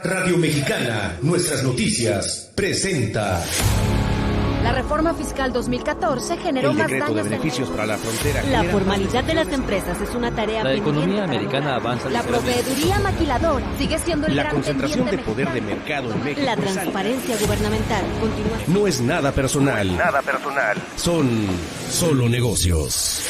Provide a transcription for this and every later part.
Radio Mexicana, nuestras noticias, presenta. La reforma fiscal 2014 generó más daños. El decreto de beneficios para la frontera. La formalidad de las empresas es una tarea pendiente. La economía americana avanza. La proveeduría maquiladora sigue siendo el gran concentración de pendiente poder de mercado en México. La transparencia gubernamental continúa. No es nada personal. Nada personal. Son solo negocios.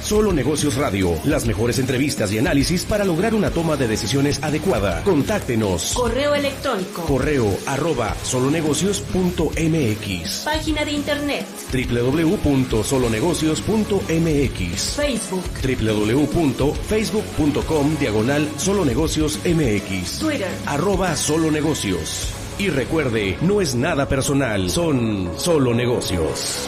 Solo Negocios Radio, las mejores entrevistas y análisis para lograr una toma de decisiones adecuada. Contáctenos. Correo electrónico. correo@solonegocios.mx. Página de internet. www.solonegocios.mx. Facebook. www.facebook.com/solonegociosmx. Twitter. @solonegocios. Y recuerde, no es nada personal, son solo negocios.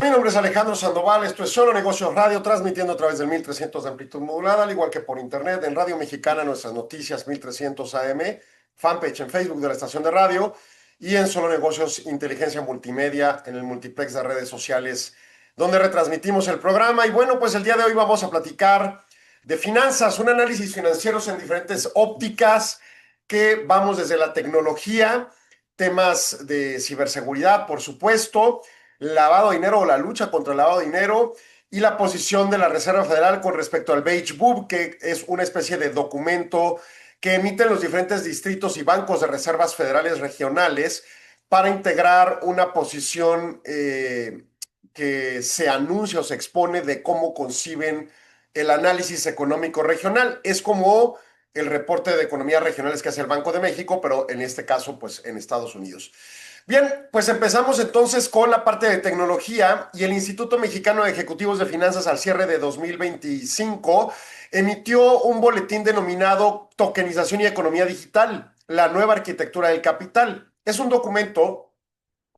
Mi nombre es Alejandro Sandoval, esto es Solo Negocios Radio, transmitiendo a través del 1300 de amplitud modulada, al igual que por internet en Radio Mexicana, nuestras noticias 1300 AM, fanpage en Facebook de la estación de radio y en Solo Negocios Inteligencia Multimedia en el multiplex de redes sociales donde retransmitimos el programa. Y bueno, pues el día de hoy vamos a platicar de finanzas, un análisis financieros en diferentes ópticas que vamos desde la tecnología, temas de ciberseguridad, por supuesto, lavado de dinero o la lucha contra el lavado de dinero y la posición de la Reserva Federal con respecto al Beige Book, que es una especie de documento que emiten los diferentes distritos y bancos de reservas federales regionales para integrar una posición que se anuncia o se expone de cómo conciben el análisis económico regional. Es como el reporte de economías regionales que hace el Banco de México, pero en este caso, pues en Estados Unidos. Bien, pues empezamos entonces con la parte de tecnología y el Instituto Mexicano de Ejecutivos de Finanzas al cierre de 2025 emitió un boletín denominado Tokenización y Economía Digital, la nueva arquitectura del capital. Es un documento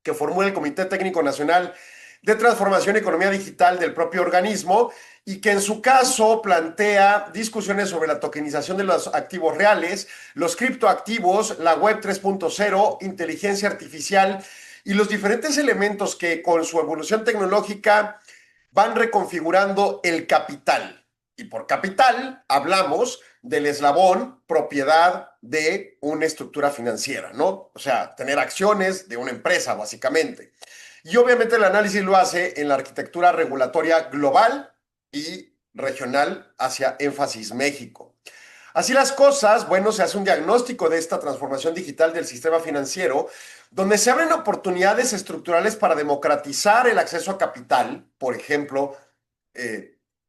que formula el Comité Técnico Nacional de Transformación y Economía Digital del propio organismo y que en su caso plantea discusiones sobre la tokenización de los activos reales, los criptoactivos, la web 3.0, inteligencia artificial y los diferentes elementos que con su evolución tecnológica van reconfigurando el capital. Y por capital hablamos del eslabón propiedad de una estructura financiera, ¿no? O sea, tener acciones de una empresa, básicamente. Y obviamente el análisis lo hace en la arquitectura regulatoria global y regional hacia énfasis México. Así las cosas, bueno, se hace un diagnóstico de esta transformación digital del sistema financiero, donde se abren oportunidades estructurales para democratizar el acceso a capital. Por ejemplo,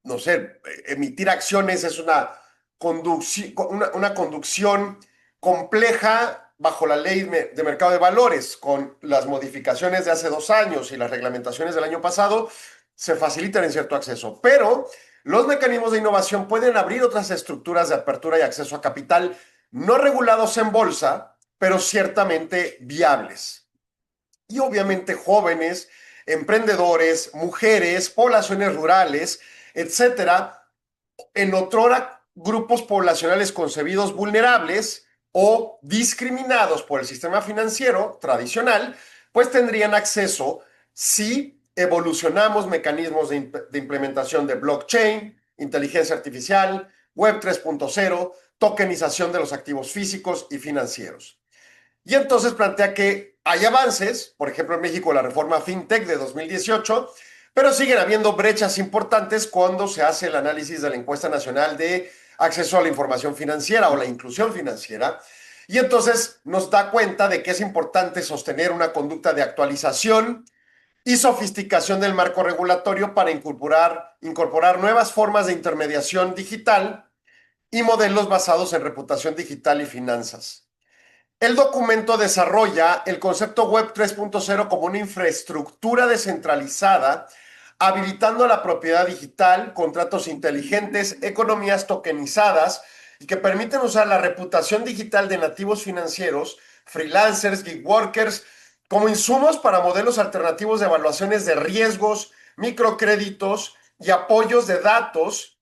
no sé, emitir acciones es una conducción compleja bajo la ley de mercado de valores. Con las modificaciones de hace 2 años y las reglamentaciones del año pasado, se facilitan en cierto acceso. Pero los mecanismos de innovación pueden abrir otras estructuras de apertura y acceso a capital no regulados en bolsa, pero ciertamente viables. Y obviamente jóvenes, emprendedores, mujeres, poblaciones rurales, etcétera, en otrora grupos poblacionales concebidos vulnerables o discriminados por el sistema financiero tradicional, pues tendrían acceso si evolucionamos mecanismos de implementación de blockchain, inteligencia artificial, web 3.0, tokenización de los activos físicos y financieros. Y entonces plantea que hay avances, por ejemplo en México la reforma FinTech de 2018, pero siguen habiendo brechas importantes cuando se hace el análisis de la encuesta nacional de acceso a la información financiera o la inclusión financiera, y entonces nos da cuenta de que es importante sostener una conducta de actualización y sofisticación del marco regulatorio para incorporar nuevas formas de intermediación digital y modelos basados en reputación digital y finanzas. El documento desarrolla el concepto Web 3.0 como una infraestructura descentralizada, habilitando la propiedad digital, contratos inteligentes, economías tokenizadas y que permiten usar la reputación digital de nativos financieros, freelancers, gig workers, como insumos para modelos alternativos de evaluaciones de riesgos, microcréditos y apoyos de datos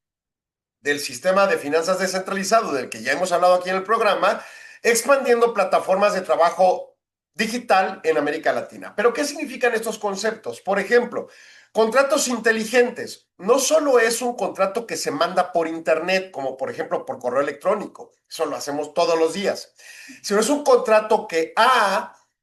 del sistema de finanzas descentralizado, del que ya hemos hablado aquí en el programa, expandiendo plataformas de trabajo digital en América Latina. ¿Pero qué significan estos conceptos? Por ejemplo, Contratos inteligentes. No solo es un contrato que se manda por internet, como por ejemplo por correo electrónico, eso lo hacemos todos los días, sino es un contrato que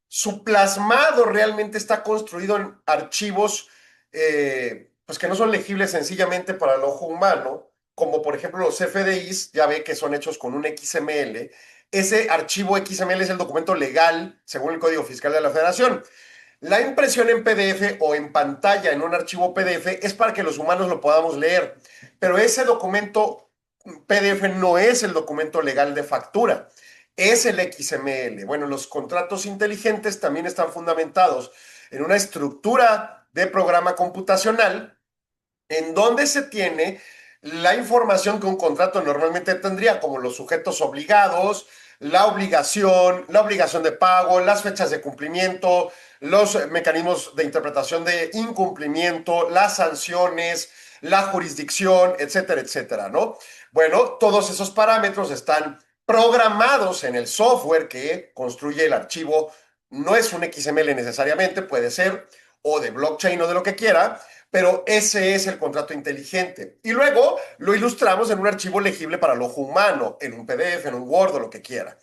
su plasmado realmente está construido en archivos pues que no son legibles sencillamente para el ojo humano, como por ejemplo los FDIs, ya ve que son hechos con un XML. Ese archivo XML es el documento legal según el Código Fiscal de la Federación. La impresión en PDF o en pantalla en un archivo PDF es para que los humanos lo podamos leer, pero ese documento PDF no es el documento legal de factura, es el XML. Bueno, los contratos inteligentes también están fundamentados en una estructura de programa computacional en donde se tiene la información que un contrato normalmente tendría, como los sujetos obligados, la obligación de pago, las fechas de cumplimiento, los mecanismos de interpretación de incumplimiento, las sanciones, la jurisdicción, etcétera, etcétera, ¿no? Bueno, todos esos parámetros están programados en el software que construye el archivo. No es un XML necesariamente, puede ser, o de blockchain o de lo que quiera, pero ese es el contrato inteligente. Y luego lo ilustramos en un archivo legible para el ojo humano, en un PDF, en un Word o lo que quiera.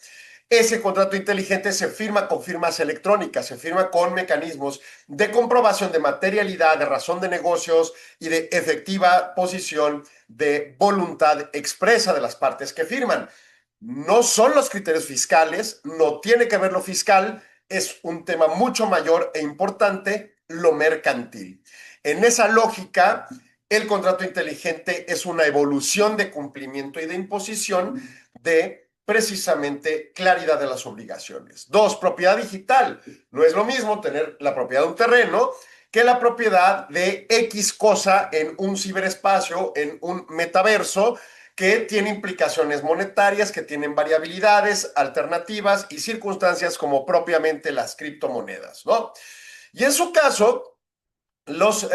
Ese contrato inteligente se firma con firmas electrónicas, se firma con mecanismos de comprobación de materialidad, de razón de negocios y de efectiva posición de voluntad expresa de las partes que firman. No son los criterios fiscales, no tiene que ver lo fiscal, es un tema mucho mayor e importante, lo mercantil. En esa lógica, el contrato inteligente es una evolución de cumplimiento y de imposición de precisamente claridad de las obligaciones. Dos, propiedad digital. No es lo mismo tener la propiedad de un terreno que la propiedad de X cosa en un ciberespacio, en un metaverso, que tiene implicaciones monetarias, que tienen variabilidades, alternativas y circunstancias como propiamente las criptomonedas, ¿no? Y en su caso, los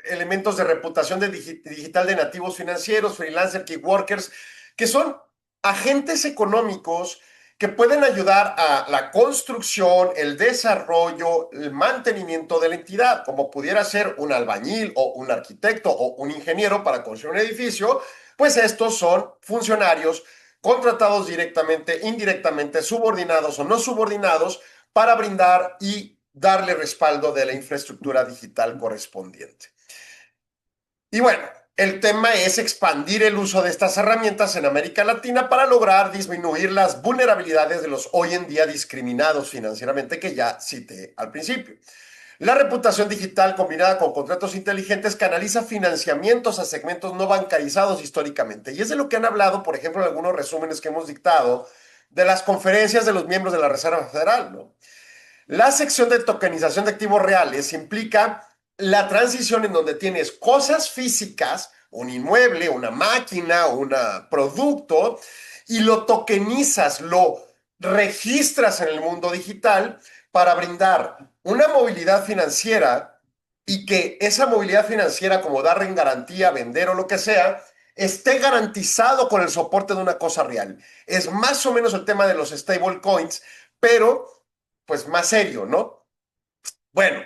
elementos de reputación digital de nativos financieros, freelancers, key workers, que son agentes económicos que pueden ayudar a la construcción, el desarrollo, el mantenimiento de la entidad, como pudiera ser un albañil o un arquitecto o un ingeniero para construir un edificio, pues estos son funcionarios contratados directamente, indirectamente, subordinados o no subordinados para brindar y darle respaldo de la infraestructura digital correspondiente. Y bueno, el tema es expandir el uso de estas herramientas en América Latina para lograr disminuir las vulnerabilidades de los hoy en día discriminados financieramente que ya cité al principio. La reputación digital combinada con contratos inteligentes canaliza financiamientos a segmentos no bancarizados históricamente. Y es de lo que han hablado, por ejemplo, en algunos resúmenes que hemos dictado de las conferencias de los miembros de la Reserva Federal, ¿no? La sección de tokenización de activos reales implica la transición en donde tienes cosas físicas, un inmueble, una máquina, un producto, y lo tokenizas, lo registras en el mundo digital para brindar una movilidad financiera y que esa movilidad financiera, como dar en garantía, vender o lo que sea, esté garantizado con el soporte de una cosa real. Es más o menos el tema de los stablecoins, pero pues más serio, ¿no? Bueno,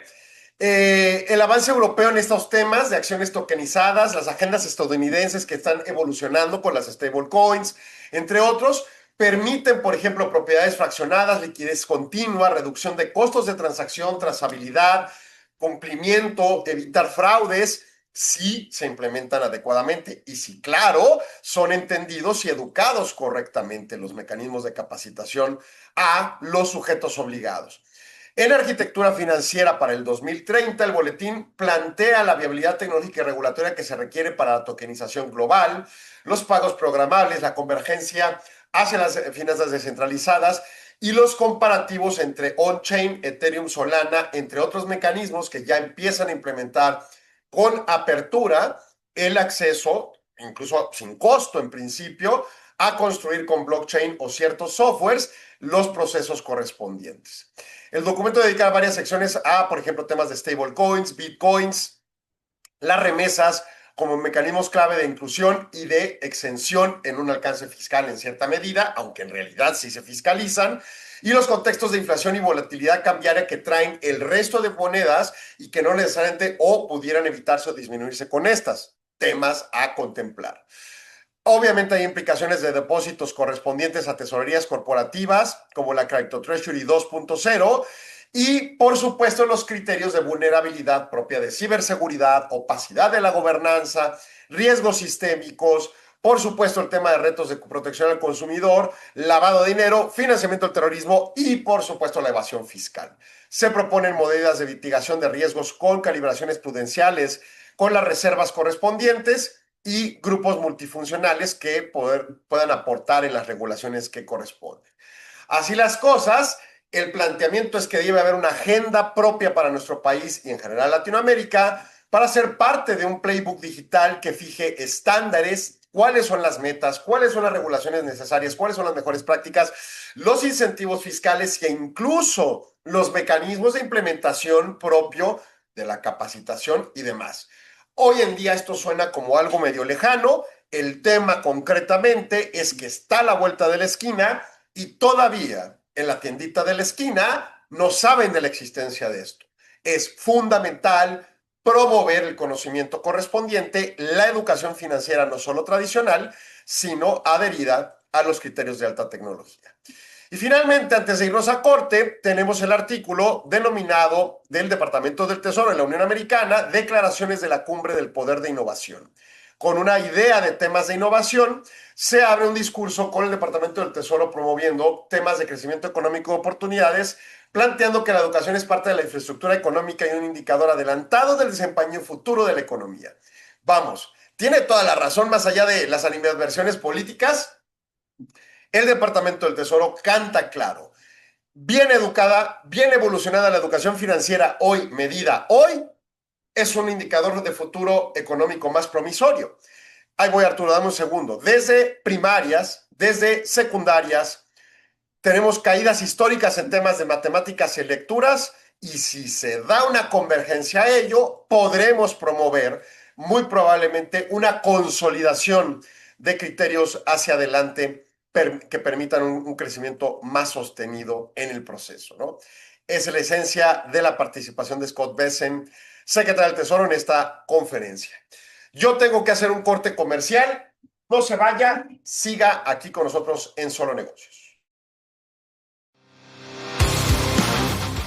el avance europeo en estos temas de acciones tokenizadas, las agendas estadounidenses que están evolucionando con las stablecoins, entre otros, permiten, por ejemplo, propiedades fraccionadas, liquidez continua, reducción de costos de transacción, trazabilidad, cumplimiento, evitar fraudes, si se implementan adecuadamente y si, claro, son entendidos y educados correctamente los mecanismos de capacitación a los sujetos obligados. En la arquitectura financiera para el 2030, el boletín plantea la viabilidad tecnológica y regulatoria que se requiere para la tokenización global, los pagos programables, la convergencia hacia las finanzas descentralizadas y los comparativos entre on-chain, Ethereum, Solana, entre otros mecanismos que ya empiezan a implementar con apertura el acceso, incluso sin costo en principio, a construir con blockchain o ciertos softwares los procesos correspondientes. El documento dedica varias secciones a, por ejemplo, temas de stablecoins, bitcoins, las remesas como mecanismos clave de inclusión y de exención en un alcance fiscal en cierta medida, aunque en realidad sí se fiscalizan, y los contextos de inflación y volatilidad cambiaria que traen el resto de monedas y que no necesariamente o pudieran evitarse o disminuirse con estas. Temas a contemplar. Obviamente hay implicaciones de depósitos correspondientes a tesorerías corporativas como la Crypto Treasury 2.0 y, por supuesto, los criterios de vulnerabilidad propia de ciberseguridad, opacidad de la gobernanza, riesgos sistémicos, por supuesto el tema de retos de protección al consumidor, lavado de dinero, financiamiento del terrorismo y, por supuesto, la evasión fiscal. Se proponen medidas de mitigación de riesgos con calibraciones prudenciales, con las reservas correspondientes y grupos multifuncionales que puedan aportar en las regulaciones que corresponden. Así las cosas, el planteamiento es que debe haber una agenda propia para nuestro país y en general Latinoamérica para ser parte de un playbook digital que fije estándares, cuáles son las metas, cuáles son las regulaciones necesarias, cuáles son las mejores prácticas, los incentivos fiscales e incluso los mecanismos de implementación propio de la capacitación y demás. Hoy en día esto suena como algo medio lejano. El tema concretamente es que está a la vuelta de la esquina y todavía en la tiendita de la esquina no saben de la existencia de esto. Es fundamental promover el conocimiento correspondiente, la educación financiera no solo tradicional, sino adherida a los criterios de alta tecnología. Y finalmente, antes de irnos a corte, tenemos el artículo denominado del Departamento del Tesoro de la Unión Americana, Declaraciones de la Cumbre del Poder de Innovación. Con una idea de temas de innovación, se abre un discurso con el Departamento del Tesoro promoviendo temas de crecimiento económico y oportunidades, planteando que la educación es parte de la infraestructura económica y un indicador adelantado del desempeño futuro de la economía. Vamos, tiene toda la razón más allá de las animadversiones políticas. El Departamento del Tesoro canta claro. Bien educada, bien evolucionada la educación financiera hoy, medida hoy, es un indicador de futuro económico más promisorio. Ahí voy, Arturo, dame un segundo. Desde primarias, desde secundarias, tenemos caídas históricas en temas de matemáticas y lecturas y si se da una convergencia a ello, podremos promover muy probablemente una consolidación de criterios hacia adelante que permitan un crecimiento más sostenido en el proceso, ¿no? Es la esencia de la participación de Scott Bessent, secretario del Tesoro, en esta conferencia. Yo tengo que hacer un corte comercial. No se vaya, siga aquí con nosotros en Solo Negocios.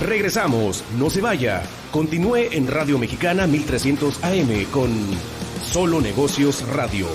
Regresamos, no se vaya. Continúe en Radio Mexicana 1300 AM con Solo Negocios Radio.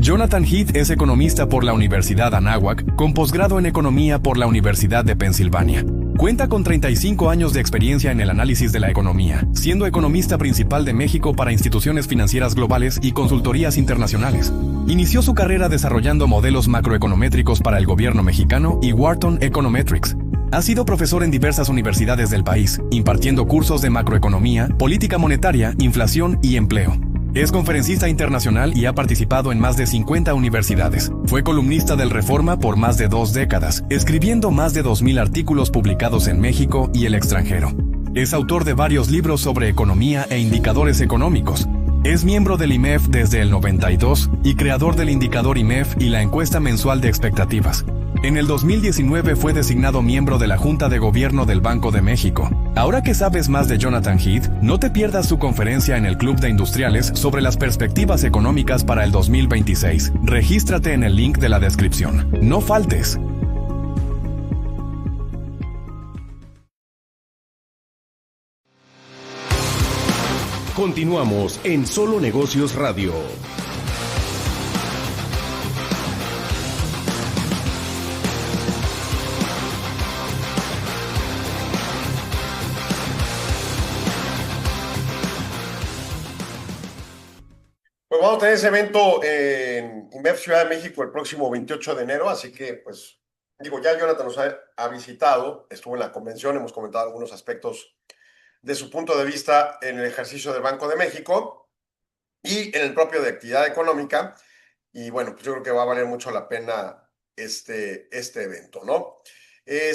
Jonathan Heath es economista por la Universidad Anáhuac, con posgrado en Economía por la Universidad de Pensilvania. Cuenta con 35 años de experiencia en el análisis de la economía, siendo economista principal de México para instituciones financieras globales y consultorías internacionales. Inició su carrera desarrollando modelos macroeconométricos para el gobierno mexicano y Wharton Econometrics. Ha sido profesor en diversas universidades del país, impartiendo cursos de macroeconomía, política monetaria, inflación y empleo. Es conferencista internacional y ha participado en más de 50 universidades. Fue columnista del Reforma por más de 2 décadas, escribiendo más de 2,000 artículos publicados en México y el extranjero. Es autor de varios libros sobre economía e indicadores económicos. Es miembro del IMEF desde el 92 y creador del indicador IMEF y la encuesta mensual de expectativas. En el 2019 fue designado miembro de la Junta de Gobierno del Banco de México. Ahora que sabes más de Jonathan Heath, no te pierdas su conferencia en el Club de Industriales sobre las perspectivas económicas para el 2026. Regístrate en el link de la descripción. No faltes. Continuamos en Solo Negocios Radio. Pues vamos a tener ese evento en INMEF Ciudad de México el próximo 28 de enero, así que pues digo, ya Jonathan nos ha visitado, estuvo en la convención, hemos comentado algunos aspectos de su punto de vista en el ejercicio del Banco de México y en el propio de actividad económica. Y bueno, pues yo creo que va a valer mucho la pena este evento, ¿no? En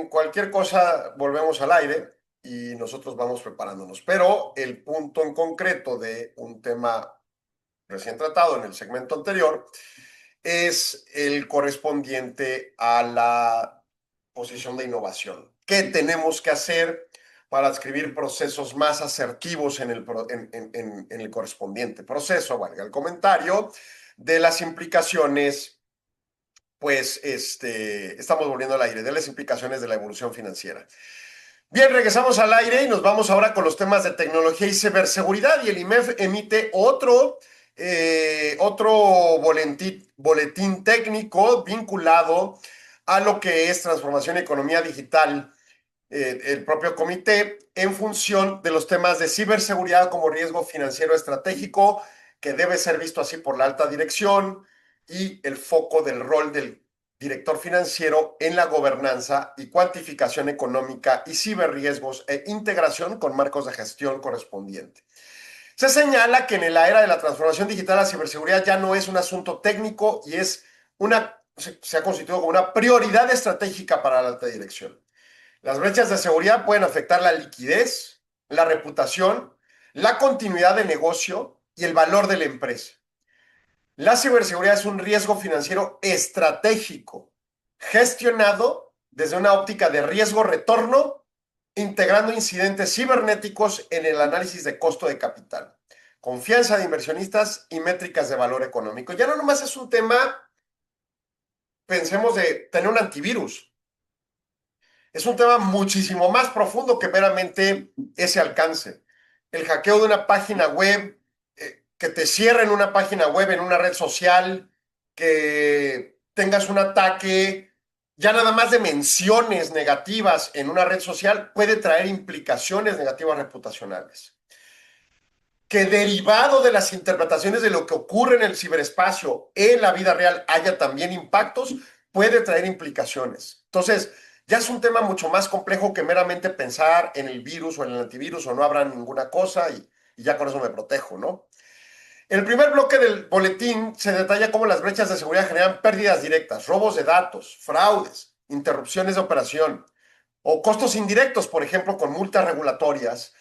cualquier cosa volvemos al aire y nosotros vamos preparándonos. Pero el punto en concreto de un tema recién tratado en el segmento anterior es el correspondiente a la posición de innovación. ¿Qué tenemos que hacer para escribir procesos más asertivos en el correspondiente proceso? Valga el comentario, de las implicaciones, pues estamos volviendo al aire, de las implicaciones de la evolución financiera. Bien, regresamos al aire y nos vamos ahora con los temas de tecnología y ciberseguridad, y el INMEF emite otro boletín técnico vinculado a lo que es transformación y economía digital, el propio comité, en función de los temas de ciberseguridad como riesgo financiero estratégico, que debe ser visto así por la alta dirección, y el foco del rol del director financiero en la gobernanza y cuantificación económica y ciberriesgos e integración con marcos de gestión correspondiente. Se señala que en la era de la transformación digital la ciberseguridad ya no es un asunto técnico y se ha constituido como una prioridad estratégica para la alta dirección. Las brechas de seguridad pueden afectar la liquidez, la reputación, la continuidad de negocio y el valor de la empresa. La ciberseguridad es un riesgo financiero estratégico, gestionado desde una óptica de riesgo-retorno, integrando incidentes cibernéticos en el análisis de costo de capital, confianza de inversionistas y métricas de valor económico. Ya no nomás es un tema, pensemos, de tener un antivirus. Es un tema muchísimo más profundo que meramente ese alcance. El hackeo de una página web, que te cierren una página web en una red social, que tengas un ataque, ya nada más de menciones negativas en una red social puede traer implicaciones negativas reputacionales. Que derivado de las interpretaciones de lo que ocurre en el ciberespacio en la vida real haya también impactos, puede traer implicaciones. Entonces, ya es un tema mucho más complejo que meramente pensar en el virus o en el antivirus o no habrá ninguna cosa y ya con eso me protejo, ¿no? En el primer bloque del boletín se detalla cómo las brechas de seguridad generan pérdidas directas, robos de datos, fraudes, interrupciones de operación o costos indirectos, por ejemplo, con multas regulatorias,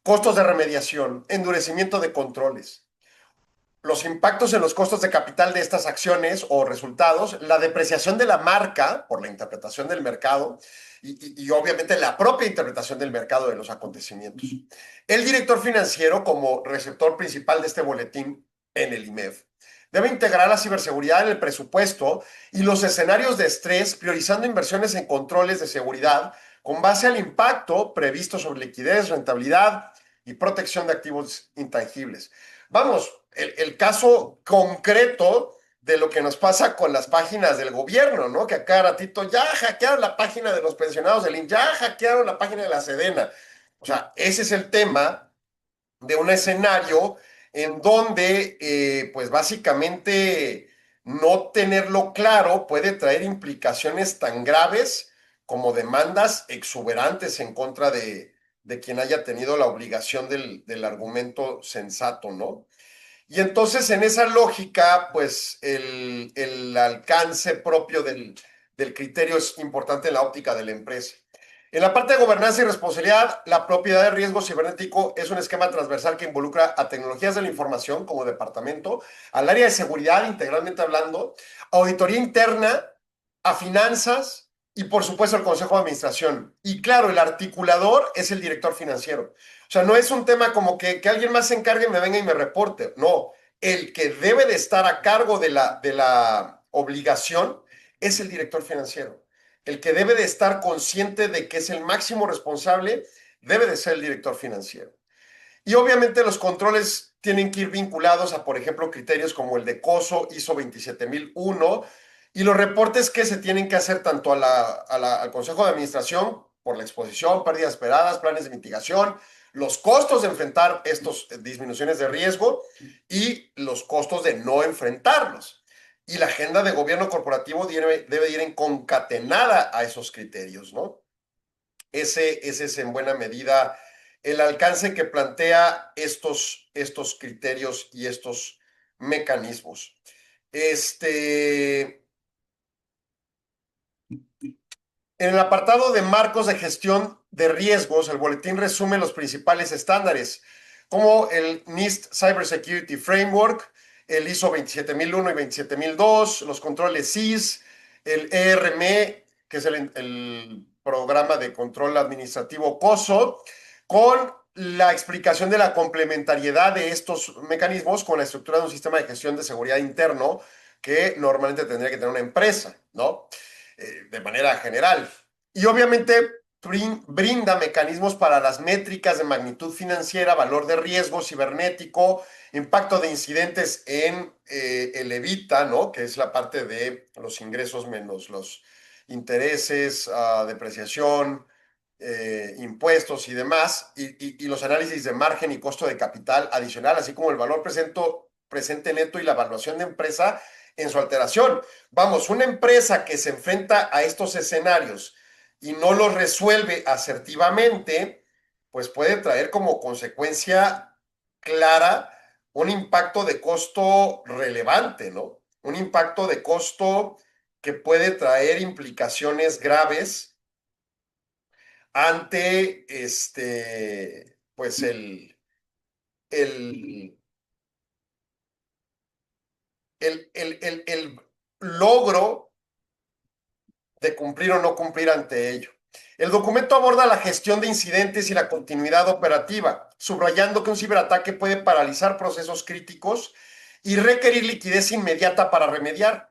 costos de remediación, endurecimiento de controles. Los impactos en los costos de capital de estas acciones o resultados, la depreciación de la marca por la interpretación del mercado y obviamente la propia interpretación del mercado de los acontecimientos. El director financiero, como receptor principal de este boletín en el INMEF, debe integrar la ciberseguridad en el presupuesto y los escenarios de estrés, priorizando inversiones en controles de seguridad con base al impacto previsto sobre liquidez, rentabilidad y protección de activos intangibles. Vamos, el caso concreto de lo que nos pasa con las páginas del gobierno, ¿no? Que a cada ratito ya hackearon la página de los pensionados del IMSS, ya hackearon la página de la Sedena. O sea, ese es el tema de un escenario en donde, pues básicamente, no tenerlo claro puede traer implicaciones tan graves como demandas exuberantes en contra de quien haya tenido la obligación del argumento sensato, ¿no? Y entonces en esa lógica, pues el alcance propio del criterio es importante en la óptica de la empresa. En la parte de gobernanza y responsabilidad, la propiedad de riesgo cibernético es un esquema transversal que involucra a tecnologías de la información como departamento, al área de seguridad integralmente hablando, auditoría interna, a finanzas y por supuesto el consejo de administración. Y claro, el articulador es el director financiero. O sea, no es un tema como que alguien más se encargue, me venga y me reporte. No, el que debe de estar a cargo de la obligación es el director financiero. El que debe de estar consciente de que es el máximo responsable debe de ser el director financiero. Y obviamente los controles tienen que ir vinculados a, por ejemplo, criterios como el de COSO, ISO 27001, y los reportes que se tienen que hacer tanto al Consejo de Administración por la exposición, pérdidas esperadas, planes de mitigación, los costos de enfrentar estas disminuciones de riesgo y los costos de no enfrentarlos. Y la agenda de gobierno corporativo debe ir en concatenada a esos criterios, ¿no? Ese es en buena medida el alcance que plantea estos criterios y estos mecanismos. En el apartado de marcos de gestión de riesgos, el boletín resume los principales estándares, como el NIST Cybersecurity Framework, el ISO 27001 y 27002, los controles CIS, el ERM, que es el programa de control administrativo COSO, con la explicación de la complementariedad de estos mecanismos con la estructura de un sistema de gestión de seguridad interno que normalmente tendría que tener una empresa, ¿no? De manera general. Y obviamente brinda mecanismos para las métricas de magnitud financiera, valor de riesgo cibernético, impacto de incidentes en el EBITDA, ¿no? Que es la parte de los ingresos menos los intereses, depreciación, impuestos y demás, y los análisis de margen y costo de capital adicional, así como el valor presente neto y la evaluación de empresa en su alteración. Vamos, una empresa que se enfrenta a estos escenarios y no los resuelve asertivamente, pues puede traer como consecuencia clara un impacto de costo relevante, ¿no? Un impacto de costo que puede traer implicaciones graves ante pues el logro de cumplir o no cumplir ante ello. El documento aborda la gestión de incidentes y la continuidad operativa, subrayando que un ciberataque puede paralizar procesos críticos y requerir liquidez inmediata para remediar.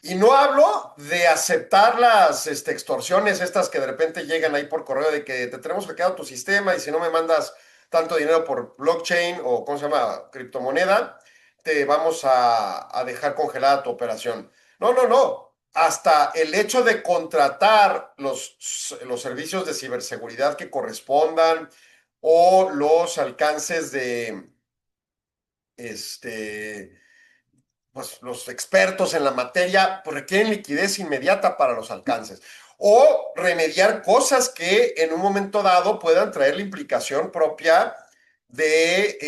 Y no hablo de aceptar las extorsiones estas que de repente llegan ahí por correo de que te tenemos hackeado tu sistema y si no me mandas tanto dinero por blockchain o, ¿cómo se llama?, criptomoneda, te vamos a dejar congelada tu operación. No, no, no. Hasta el hecho de contratar los servicios de ciberseguridad que correspondan o los alcances de pues los expertos en la materia pues requieren liquidez inmediata para los alcances o remediar cosas que en un momento dado puedan traer la implicación propia de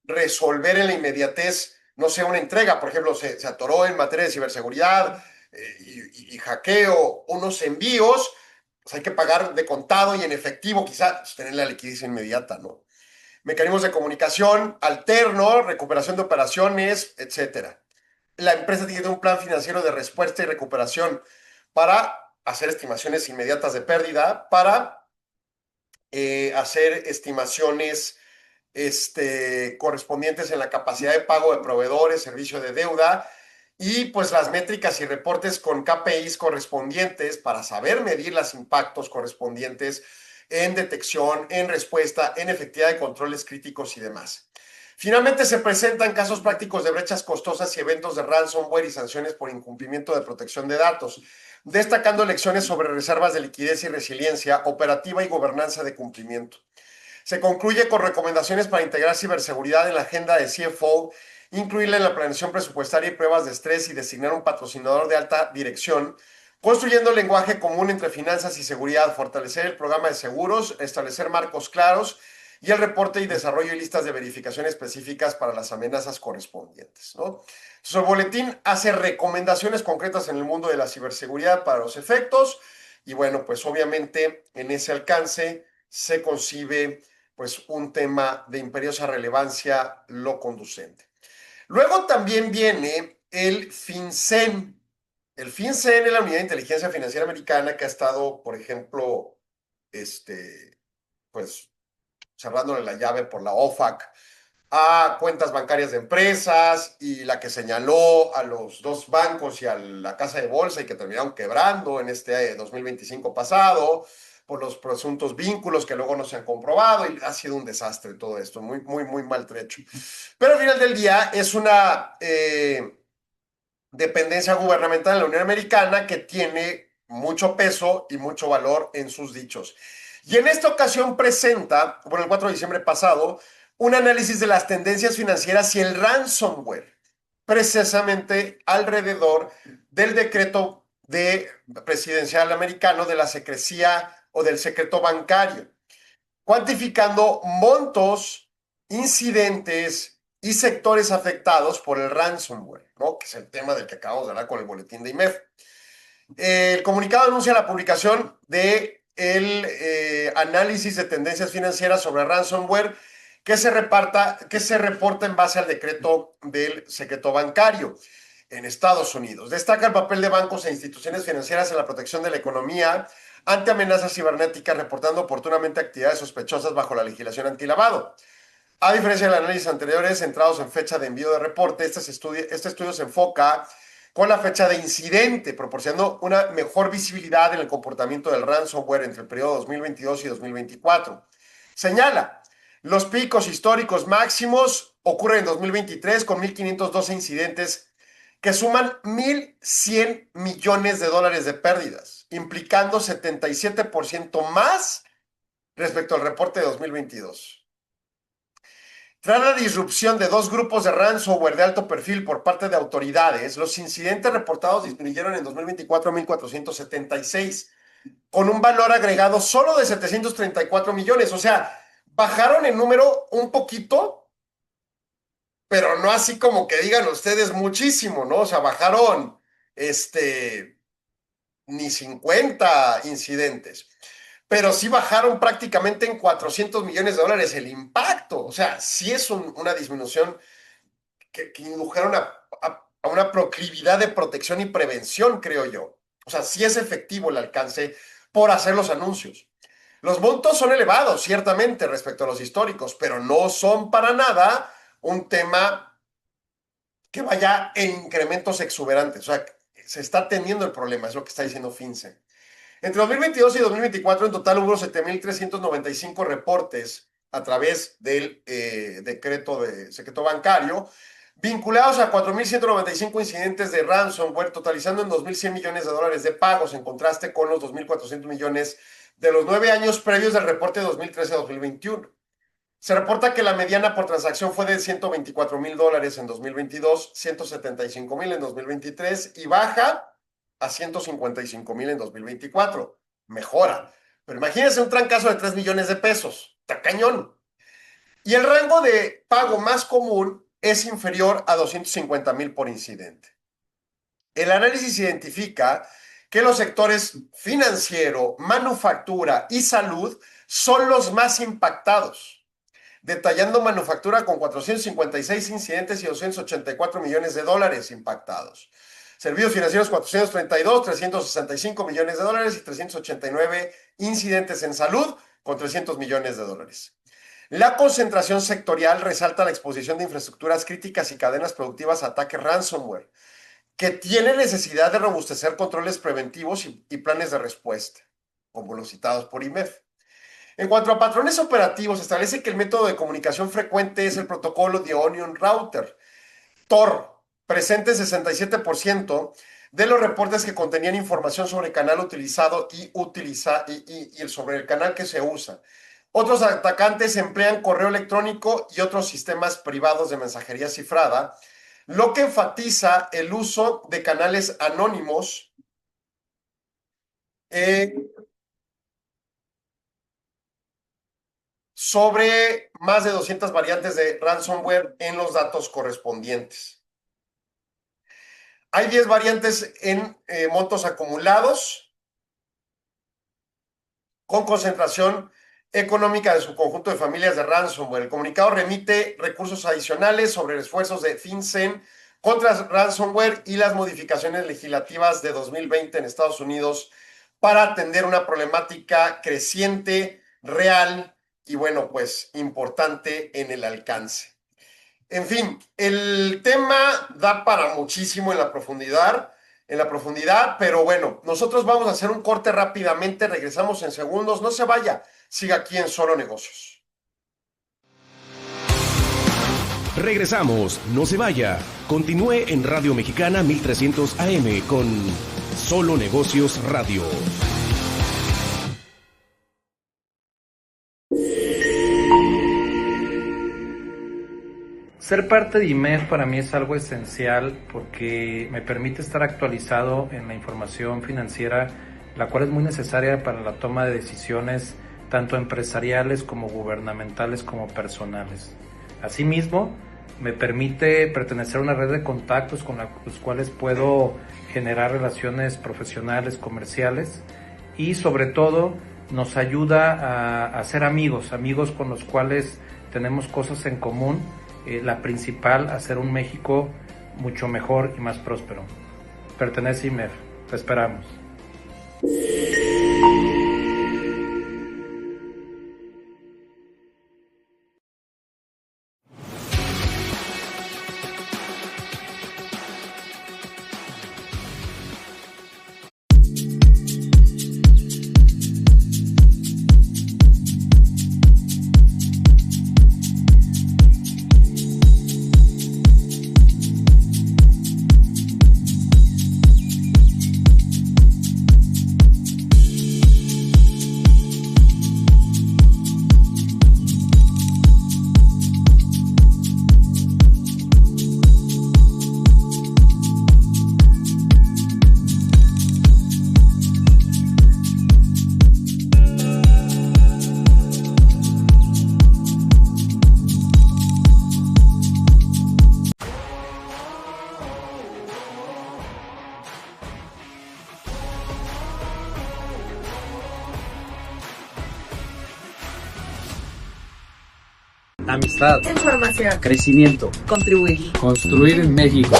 resolver en la inmediatez, no sé, una entrega. Por ejemplo, se atoró en materia de ciberseguridad y hackeo unos envíos, pues hay que pagar de contado y en efectivo, quizás pues, tener la liquidez inmediata, ¿no? Mecanismos de comunicación alterno, recuperación de operaciones, etcétera. La empresa tiene un plan financiero de respuesta y recuperación para hacer estimaciones inmediatas de pérdida, para hacer estimaciones correspondientes en la capacidad de pago de proveedores, servicio de deuda y pues las métricas y reportes con KPIs correspondientes para saber medir los impactos correspondientes en detección, en respuesta, en efectividad de controles críticos y demás. Finalmente se presentan casos prácticos de brechas costosas y eventos de ransomware y sanciones por incumplimiento de protección de datos, destacando lecciones sobre reservas de liquidez y resiliencia, operativa y gobernanza de cumplimiento. Se concluye con recomendaciones para integrar ciberseguridad en la agenda de CFO, incluirla en la planeación presupuestaria y pruebas de estrés y designar un patrocinador de alta dirección, construyendo lenguaje común entre finanzas y seguridad, fortalecer el programa de seguros, establecer marcos claros y el reporte y desarrollo y listas de verificación específicas para las amenazas correspondientes, ¿no? Entonces, el boletín hace recomendaciones concretas en el mundo de la ciberseguridad para los efectos Y bueno, pues obviamente en ese alcance se concibe pues un tema de imperiosa relevancia lo conducente. Luego también viene el FinCEN. El FinCEN es la Unidad de Inteligencia Financiera Americana que ha estado, por ejemplo, pues cerrándole la llave por la OFAC a cuentas bancarias de empresas y la que señaló a los dos bancos y a la casa de bolsa y que terminaron quebrando en este 2025 pasado por los presuntos vínculos que luego no se han comprobado y ha sido un desastre todo esto, muy, muy, muy maltrecho. Pero al final del día es una dependencia gubernamental en la Unión Americana que tiene mucho peso y mucho valor en sus dichos. Y en esta ocasión presenta, bueno, el 4 de diciembre pasado, un análisis de las tendencias financieras y el ransomware, precisamente alrededor del decreto presidencial americano de la secrecía o del secreto bancario, cuantificando montos, incidentes y sectores afectados por el ransomware, ¿no? Que es el tema del que acabamos de hablar con el boletín de IMEF. El comunicado anuncia la publicación de análisis de tendencias financieras sobre ransomware que se reporta en base al decreto del secreto bancario en Estados Unidos. Destaca el papel de bancos e instituciones financieras en la protección de la economía ante amenazas cibernéticas, reportando oportunamente actividades sospechosas bajo la legislación antilavado. A diferencia de los análisis anteriores centrados en fecha de envío de reporte, este estudio se enfoca con la fecha de incidente, proporcionando una mejor visibilidad en el comportamiento del ransomware entre el periodo 2022 y 2024. Señala, los picos históricos máximos ocurren en 2023 con 1.512 incidentes que suman 1.100 millones de dólares de pérdidas, implicando 77% más respecto al reporte de 2022. Tras la disrupción de dos grupos de ransomware de alto perfil por parte de autoridades, los incidentes reportados disminuyeron en 2024 a 1.476, con un valor agregado solo de 734 millones. O sea, bajaron en número un poquito, pero no así como que digan ustedes muchísimo, ¿no? O sea, bajaron ni 50 incidentes, pero sí bajaron prácticamente en 400 millones de dólares el impacto. O sea, sí es una disminución que indujeron a una proclividad de protección y prevención, creo yo. O sea, sí es efectivo el alcance por hacer los anuncios. Los montos son elevados, ciertamente, respecto a los históricos, pero no son para nada un tema que vaya en incrementos exuberantes. O sea, se está teniendo el problema, es lo que está diciendo FinCEN. Entre 2022 y 2024, en total hubo 7.395 reportes a través del decreto de secreto bancario, vinculados a 4.195 incidentes de ransomware, totalizando en 2.100 millones de dólares de pagos, en contraste con los 2.400 millones de los 9 años previos del reporte de 2013 a 2021. Se reporta que la mediana por transacción fue de 124,000 dólares en 2022, 175,000 en 2023 y baja a 155,000 en 2024. Mejora. Pero imagínense un trancazo de 3 millones de pesos. Está cañón. Y el rango de pago más común es inferior a 250,000 por incidente. El análisis identifica que los sectores financiero, manufactura y salud son los más impactados, detallando manufactura con 456 incidentes y 284 millones de dólares impactados. Servicios financieros 432, 365 millones de dólares y 389 incidentes en salud con 300 millones de dólares. La concentración sectorial resalta la exposición de infraestructuras críticas y cadenas productivas a ataques ransomware, que tiene necesidad de robustecer controles preventivos y planes de respuesta, como los citados por IMEF. En cuanto a patrones operativos, establece que el método de comunicación frecuente es el protocolo de Onion Router, Tor, presente 67% de los reportes que contenían información sobre el canal utilizado y sobre el canal que se usa. Otros atacantes emplean correo electrónico y otros sistemas privados de mensajería cifrada, lo que enfatiza el uso de canales anónimos sobre más de 200 variantes de ransomware en los datos correspondientes. Hay 10 variantes en montos acumulados con concentración económica de su conjunto de familias de ransomware. El comunicado remite recursos adicionales sobre esfuerzos de FinCEN contra ransomware y las modificaciones legislativas de 2020 en Estados Unidos para atender una problemática creciente, real y, bueno, pues importante en el alcance. En fin, el tema da para muchísimo en la profundidad, pero bueno, nosotros vamos a hacer un corte rápidamente, regresamos en segundos, no se vaya, siga aquí en Solo Negocios. Regresamos, no se vaya. Continúe en Radio Mexicana 1300 AM con Solo Negocios Radio. Ser parte de IMEF para mí es algo esencial porque me permite estar actualizado en la información financiera, la cual es muy necesaria para la toma de decisiones tanto empresariales como gubernamentales como personales. Asimismo, me permite pertenecer a una red de contactos con los cuales puedo generar relaciones profesionales, comerciales y sobre todo nos ayuda a ser amigos con los cuales tenemos cosas en común. La principal, hacer un México mucho mejor y más próspero. Pertenece a IMEF. Te esperamos. Amistad, información, crecimiento, contribuir, construir en México.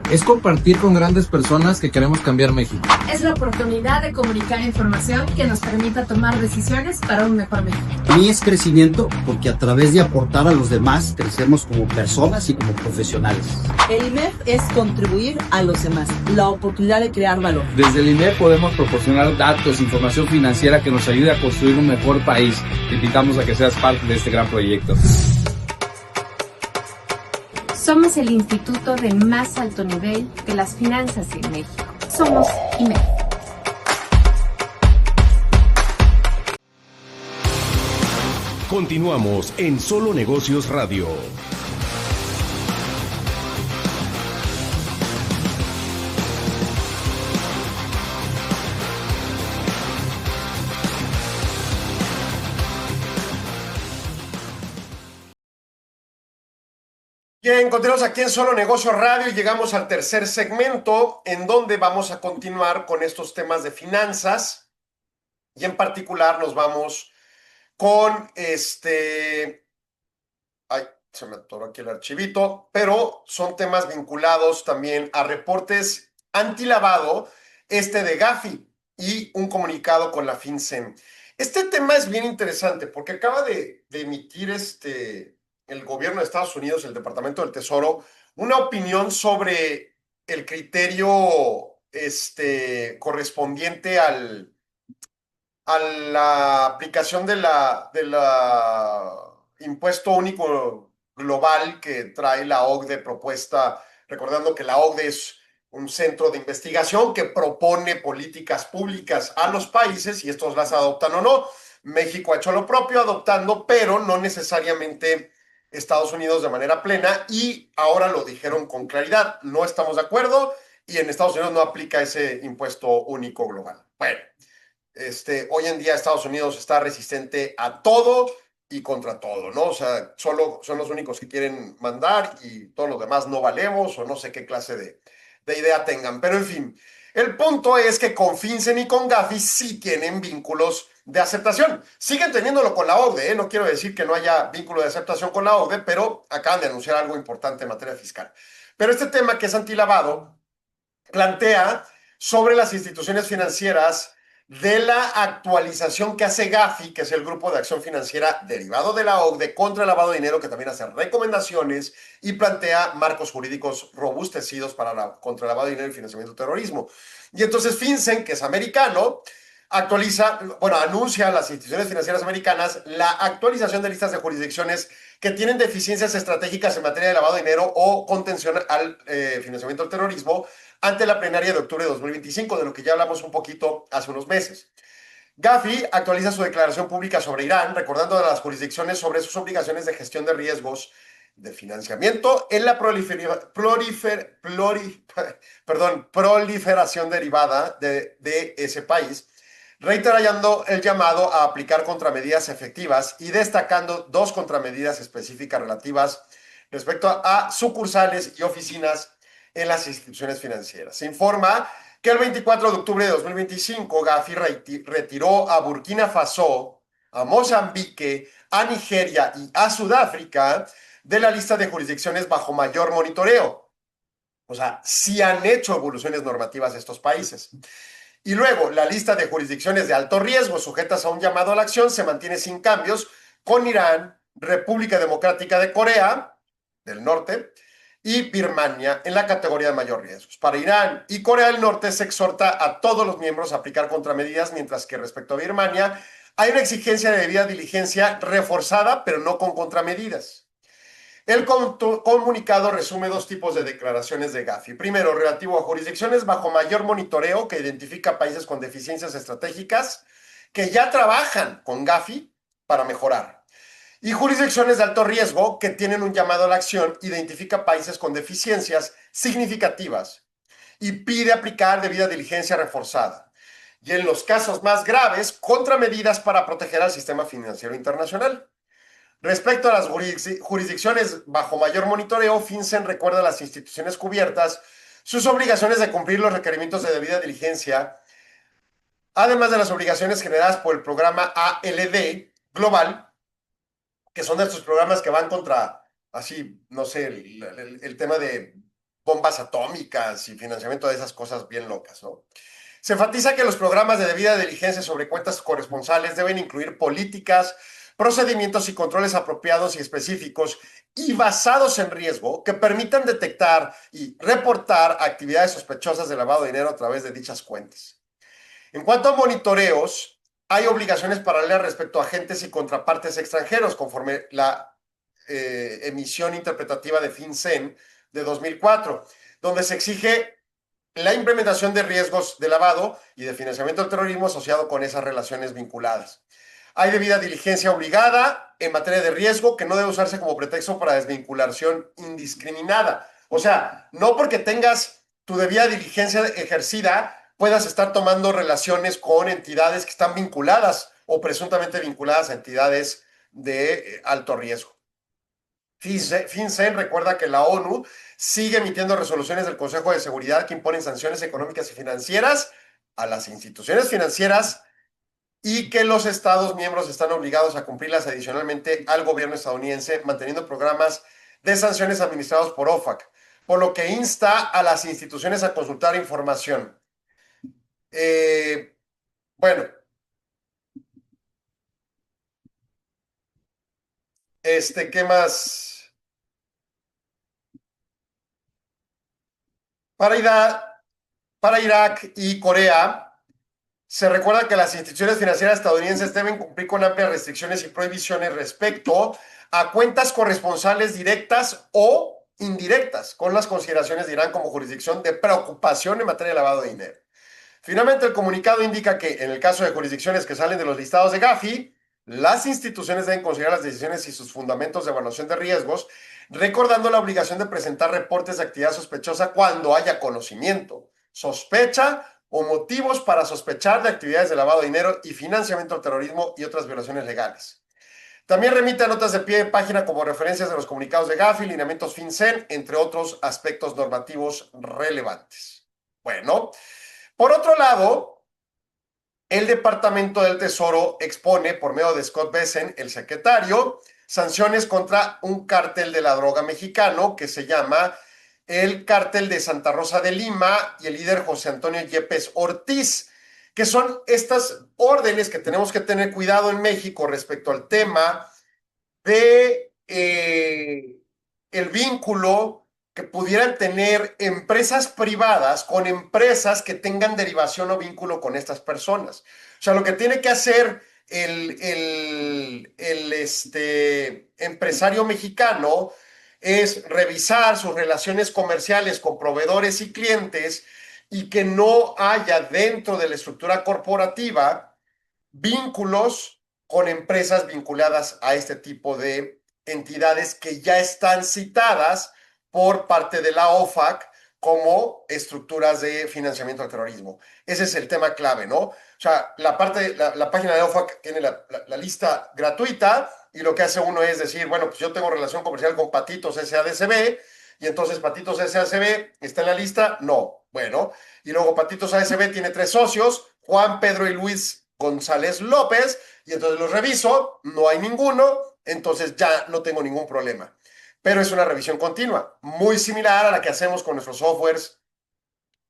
Es compartir con grandes personas que queremos cambiar México. es la oportunidad de comunicar información que nos permita tomar decisiones para un mejor México. Para mí es crecimiento porque a través de aportar a los demás crecemos como personas y como profesionales. El IMEF es contribuir a los demás, la oportunidad de crear valor. Desde el INEF podemos proporcionar datos, información financiera que nos ayude a construir un mejor país. Te invitamos a que seas parte de este gran proyecto. Somos el instituto de más alto nivel de las finanzas en México. Somos IMEF. Continuamos en Solo Negocios Radio. Bien, continuamos aquí en Solo Negocios Radio y llegamos al tercer segmento en donde vamos a continuar con estos temas de finanzas y en particular nos vamos con ay, se me atoró aquí el archivito, pero son temas vinculados también a reportes antilavado, de Gafi y un comunicado con la FinCEN. Este tema es bien interesante porque acaba de emitir el gobierno de Estados Unidos, el Departamento del Tesoro, una opinión sobre el criterio correspondiente a la aplicación de la impuesto único global que trae la OCDE propuesta, recordando que la OCDE es un centro de investigación que propone políticas públicas a los países y estos las adoptan o no. México ha hecho lo propio adoptando, pero no necesariamente Estados Unidos de manera plena, y ahora lo dijeron con claridad, no estamos de acuerdo y en Estados Unidos no aplica ese impuesto único global. Bueno, hoy en día Estados Unidos está resistente a todo y contra todo, ¿no? O sea, solo son los únicos que quieren mandar y todos los demás no valemos o no sé qué clase de idea tengan. Pero en fin, El punto es que con FinCEN y con Gafi sí tienen vínculos de aceptación. Siguen teniéndolo con la OCDE, ¿eh? No quiero decir que no haya vínculo de aceptación con la OCDE, pero acaban de anunciar algo importante en materia fiscal. Pero este tema que es antilavado plantea sobre las instituciones financieras de la actualización que hace Gafi, que es el Grupo de Acción Financiera derivado de la OCDE contra el lavado de dinero, que también hace recomendaciones y plantea marcos jurídicos robustecidos contra el lavado de dinero y financiamiento del terrorismo. Y entonces FinCEN, que es americano, anuncia a las instituciones financieras americanas la actualización de listas de jurisdicciones que tienen deficiencias estratégicas en materia de lavado de dinero o contención al financiamiento del terrorismo ante la plenaria de octubre de 2025, de lo que ya hablamos un poquito hace unos meses. Gafi actualiza su declaración pública sobre Irán, recordando a las jurisdicciones sobre sus obligaciones de gestión de riesgos de financiamiento en la proliferación derivada de ese país, reiterando el llamado a aplicar contramedidas efectivas y destacando dos contramedidas específicas relativas respecto a sucursales y oficinas en las instituciones financieras. Se informa que el 24 de octubre de 2025 Gafi retiró a Burkina Faso, a Mozambique, a Nigeria y a Sudáfrica de la lista de jurisdicciones bajo mayor monitoreo. O sea, sí han hecho evoluciones normativas estos países. Y luego, la lista de jurisdicciones de alto riesgo sujetas a un llamado a la acción se mantiene sin cambios, con Irán, República Democrática de Corea del Norte y Birmania en la categoría de mayor riesgo. Para Irán y Corea del Norte se exhorta a todos los miembros a aplicar contramedidas, mientras que respecto a Birmania hay una exigencia de debida diligencia reforzada, pero no con contramedidas. El comunicado resume dos tipos de declaraciones de Gafi. Primero, relativo a jurisdicciones bajo mayor monitoreo, que identifica países con deficiencias estratégicas que ya trabajan con Gafi para mejorar. Y jurisdicciones de alto riesgo, que tienen un llamado a la acción, identifica países con deficiencias significativas y pide aplicar debida diligencia reforzada. Y en los casos más graves, contramedidas para proteger al sistema financiero internacional. Respecto a las jurisdicciones bajo mayor monitoreo, FinCEN recuerda a las instituciones cubiertas sus obligaciones de cumplir los requerimientos de debida diligencia, además de las obligaciones generadas por el programa ALD global, que son de estos programas que van contra, así, no sé, el tema de bombas atómicas y financiamiento de esas cosas bien locas, ¿no? Se enfatiza que los programas de debida diligencia sobre cuentas corresponsales deben incluir políticas, procedimientos y controles apropiados y específicos y basados en riesgo que permitan detectar y reportar actividades sospechosas de lavado de dinero a través de dichas cuentas. En cuanto a monitoreos, hay obligaciones paralelas respecto a agentes y contrapartes extranjeros, conforme la emisión interpretativa de FinCEN de 2004, donde se exige la implementación de riesgos de lavado y de financiamiento del terrorismo asociado con esas relaciones vinculadas. Hay debida diligencia obligada en materia de riesgo que no debe usarse como pretexto para desvinculación indiscriminada. O sea, no porque tengas tu debida diligencia ejercida puedas estar tomando relaciones con entidades que están vinculadas o presuntamente vinculadas a entidades de alto riesgo. FinCEN recuerda que la ONU sigue emitiendo resoluciones del Consejo de Seguridad que imponen sanciones económicas y financieras a las instituciones financieras y que los Estados miembros están obligados a cumplirlas adicionalmente al gobierno estadounidense, manteniendo programas de sanciones administrados por OFAC, por lo que insta a las instituciones a consultar información. Bueno, ¿qué más? Para Irak y Corea, se recuerda que las instituciones financieras estadounidenses deben cumplir con amplias restricciones y prohibiciones respecto a cuentas corresponsales directas o indirectas, con las consideraciones de Irán como jurisdicción de preocupación en materia de lavado de dinero. Finalmente, el comunicado indica que en el caso de jurisdicciones que salen de los listados de Gafi, las instituciones deben considerar las decisiones y sus fundamentos de evaluación de riesgos, recordando la obligación de presentar reportes de actividad sospechosa cuando haya conocimiento, sospecha o motivos para sospechar de actividades de lavado de dinero y financiamiento del terrorismo y otras violaciones legales. También remite a notas de pie de página como referencias de los comunicados de Gafi, lineamientos FinCEN, entre otros aspectos normativos relevantes. Bueno, Por otro lado, el Departamento del Tesoro expone, por medio de Scott Bessent, el secretario, sanciones contra un cártel de la droga mexicano que se llama el Cártel de Santa Rosa de Lima y el líder José Antonio Yepes Ortiz, que son estas órdenes que tenemos que tener cuidado en México respecto al tema de el vínculo que pudieran tener empresas privadas con empresas que tengan derivación o vínculo con estas personas. O sea, lo que tiene que hacer el empresario mexicano es revisar sus relaciones comerciales con proveedores y clientes y que no haya dentro de la estructura corporativa vínculos con empresas vinculadas a este tipo de entidades que ya están citadas por parte de la OFAC como estructuras de financiamiento al terrorismo. Ese es el tema clave, ¿no? O sea, la página de OFAC tiene la lista gratuita y lo que hace uno es decir, bueno, pues yo tengo relación comercial con Patitos SADCB y entonces Patitos SADCB está en la lista. No, bueno. Y luego Patitos ASB tiene 3 socios, Juan, Pedro y Luis González López, y entonces los reviso, no hay ninguno, entonces ya no tengo ningún problema. Pero es una revisión continua, muy similar a la que hacemos con nuestros softwares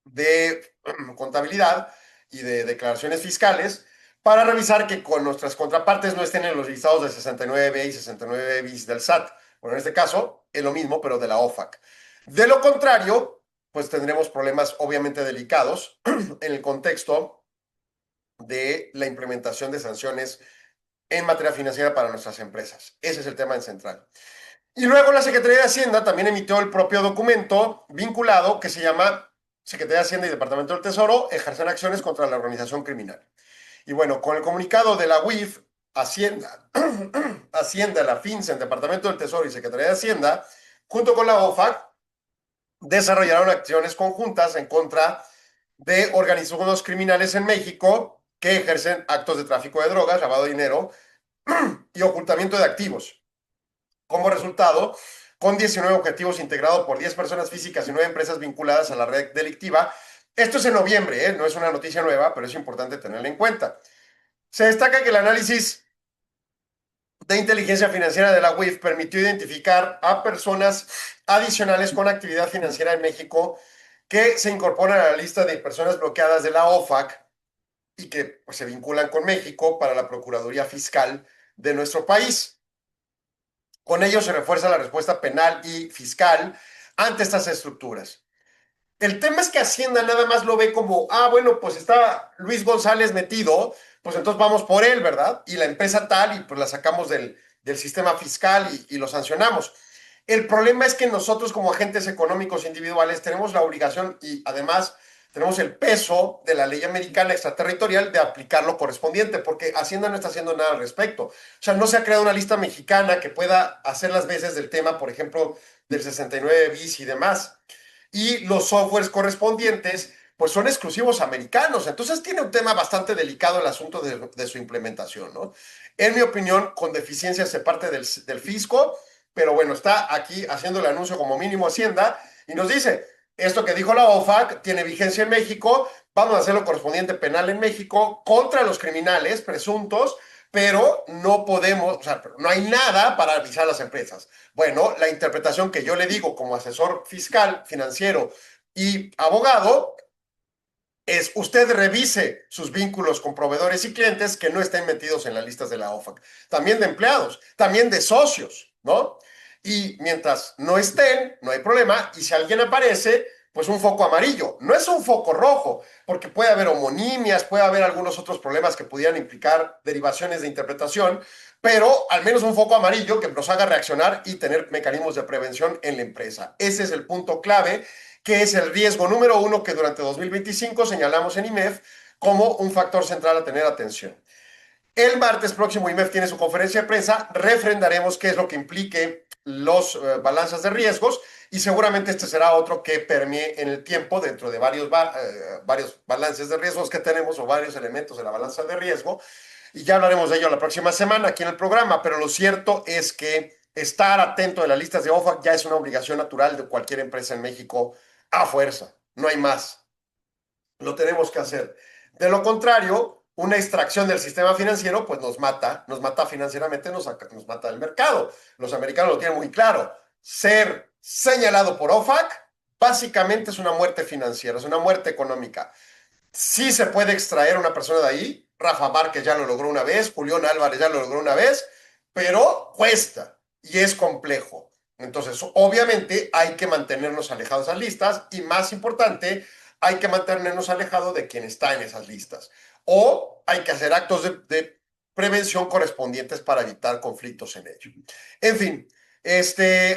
de contabilidad y de declaraciones fiscales, para revisar que con nuestras contrapartes no estén en los listados de 69B y 69 bis del SAT. Bueno, en este caso es lo mismo, pero de la OFAC. De lo contrario, pues tendremos problemas obviamente delicados en el contexto de la implementación de sanciones en materia financiera para nuestras empresas. Ese es el tema en central. Y luego la Secretaría de Hacienda también emitió el propio documento vinculado que se llama Secretaría de Hacienda y Departamento del Tesoro ejercen acciones contra la organización criminal. Y bueno, con el comunicado de la UIF, Hacienda, la FinCEN, Departamento del Tesoro y Secretaría de Hacienda, junto con la OFAC, desarrollaron acciones conjuntas en contra de organizaciones criminales en México que ejercen actos de tráfico de drogas, lavado de dinero y ocultamiento de activos. Como resultado, con 19 objetivos integrados por 10 personas físicas y 9 empresas vinculadas a la red delictiva. Esto es en noviembre, no es una noticia nueva, pero es importante tenerla en cuenta. Se destaca que el análisis de inteligencia financiera de la UIF permitió identificar a personas adicionales con actividad financiera en México que se incorporan a la lista de personas bloqueadas de la OFAC y que pues, se vinculan con México para la Procuraduría Fiscal de nuestro país. Con ello se refuerza la respuesta penal y fiscal ante estas estructuras. El tema es que Hacienda nada más lo ve como, bueno, pues está Luis González metido, pues entonces vamos por él, ¿verdad? Y la empresa tal, y pues la sacamos del sistema fiscal y lo sancionamos. El problema es que nosotros como agentes económicos individuales tenemos la obligación y además tenemos el peso de la ley americana extraterritorial de aplicar lo correspondiente, porque Hacienda no está haciendo nada al respecto. O sea, no se ha creado una lista mexicana que pueda hacer las veces del tema, por ejemplo, del 69 bis y demás. Y los softwares correspondientes, pues son exclusivos americanos. Entonces tiene un tema bastante delicado el asunto de su implementación, ¿no? En mi opinión, con deficiencias de parte del fisco, pero bueno, está aquí haciendo el anuncio como mínimo Hacienda y nos dice, esto que dijo la OFAC tiene vigencia en México, vamos a hacer lo correspondiente penal en México contra los criminales presuntos, pero no podemos, o sea, no hay nada para avisar a las empresas. Bueno, la interpretación que yo le digo como asesor fiscal, financiero y abogado es usted revise sus vínculos con proveedores y clientes que no estén metidos en las listas de la OFAC. También de empleados, también de socios, ¿no? Y mientras no estén, no hay problema. Y si alguien aparece, pues un foco amarillo. No es un foco rojo, porque puede haber homonimias, puede haber algunos otros problemas que pudieran implicar derivaciones de interpretación, pero al menos un foco amarillo que nos haga reaccionar y tener mecanismos de prevención en la empresa. Ese es el punto clave, que es el riesgo número 1 que durante 2025 señalamos en IMEF como un factor central a tener atención. El martes próximo IMEF tiene su conferencia de prensa, refrendaremos qué es lo que implique los balanzas de riesgos y seguramente este será otro que permee en el tiempo dentro de varios balances de riesgos que tenemos o varios elementos de la balanza de riesgo y ya hablaremos de ello la próxima semana aquí en el programa, pero lo cierto es que estar atento de las listas de OFAC ya es una obligación natural de cualquier empresa en México a fuerza, no hay más. Lo tenemos que hacer. De lo contrario, una extracción del sistema financiero pues nos mata financieramente, nos mata del mercado. Los americanos lo tienen muy claro. Ser señalado por OFAC básicamente es una muerte financiera, es una muerte económica. Sí se puede extraer a una persona de ahí. Rafa Márquez ya lo logró una vez, Julián Álvarez ya lo logró una vez, pero cuesta y es complejo. Entonces, obviamente hay que mantenernos alejados de esas listas y, más importante, hay que mantenernos alejados de quien está en esas listas. O hay que hacer actos de prevención correspondientes para evitar conflictos en ello. En fin,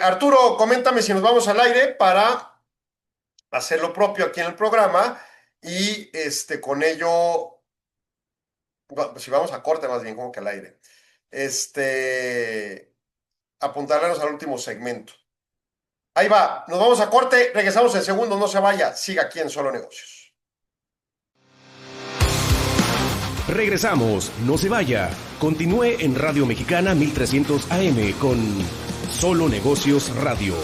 Arturo, coméntame si nos vamos al aire para hacer lo propio aquí en el programa y con ello, si vamos a corte más bien, como que al aire, apuntarnos al último segmento. Ahí va, nos vamos a corte, regresamos en segundos, no se vaya, siga aquí en Solo Negocios. Regresamos, no se vaya. Continúe en Radio Mexicana 1300 AM con Solo Negocios Radio.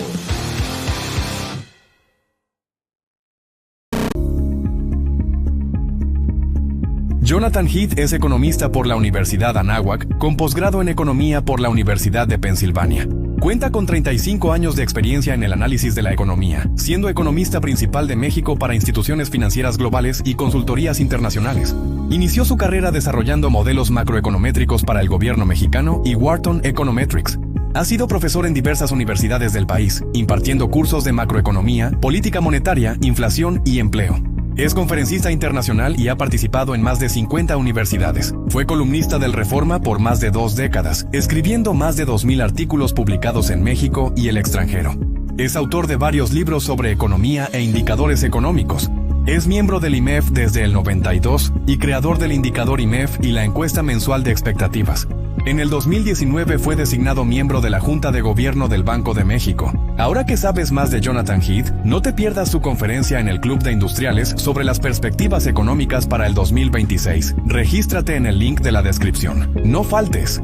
Jonathan Heath es economista por la Universidad Anáhuac, con posgrado en Economía por la Universidad de Pensilvania. Cuenta con 35 años de experiencia en el análisis de la economía, siendo economista principal de México para instituciones financieras globales y consultorías internacionales. Inició su carrera desarrollando modelos macroeconométricos para el gobierno mexicano y Wharton Econometrics. Ha sido profesor en diversas universidades del país, impartiendo cursos de macroeconomía, política monetaria, inflación y empleo. Es conferencista internacional y ha participado en más de 50 universidades. Fue columnista del Reforma por más de 2 décadas, escribiendo más de 2,000 artículos publicados en México y el extranjero. Es autor de varios libros sobre economía e indicadores económicos. Es miembro del IMEF desde el 92 y creador del indicador IMEF y la encuesta mensual de expectativas. En el 2019 fue designado miembro de la Junta de Gobierno del Banco de México. Ahora que sabes más de Jonathan Heath, no te pierdas su conferencia en el Club de Industriales sobre las perspectivas económicas para el 2026. Regístrate en el link de la descripción. No faltes.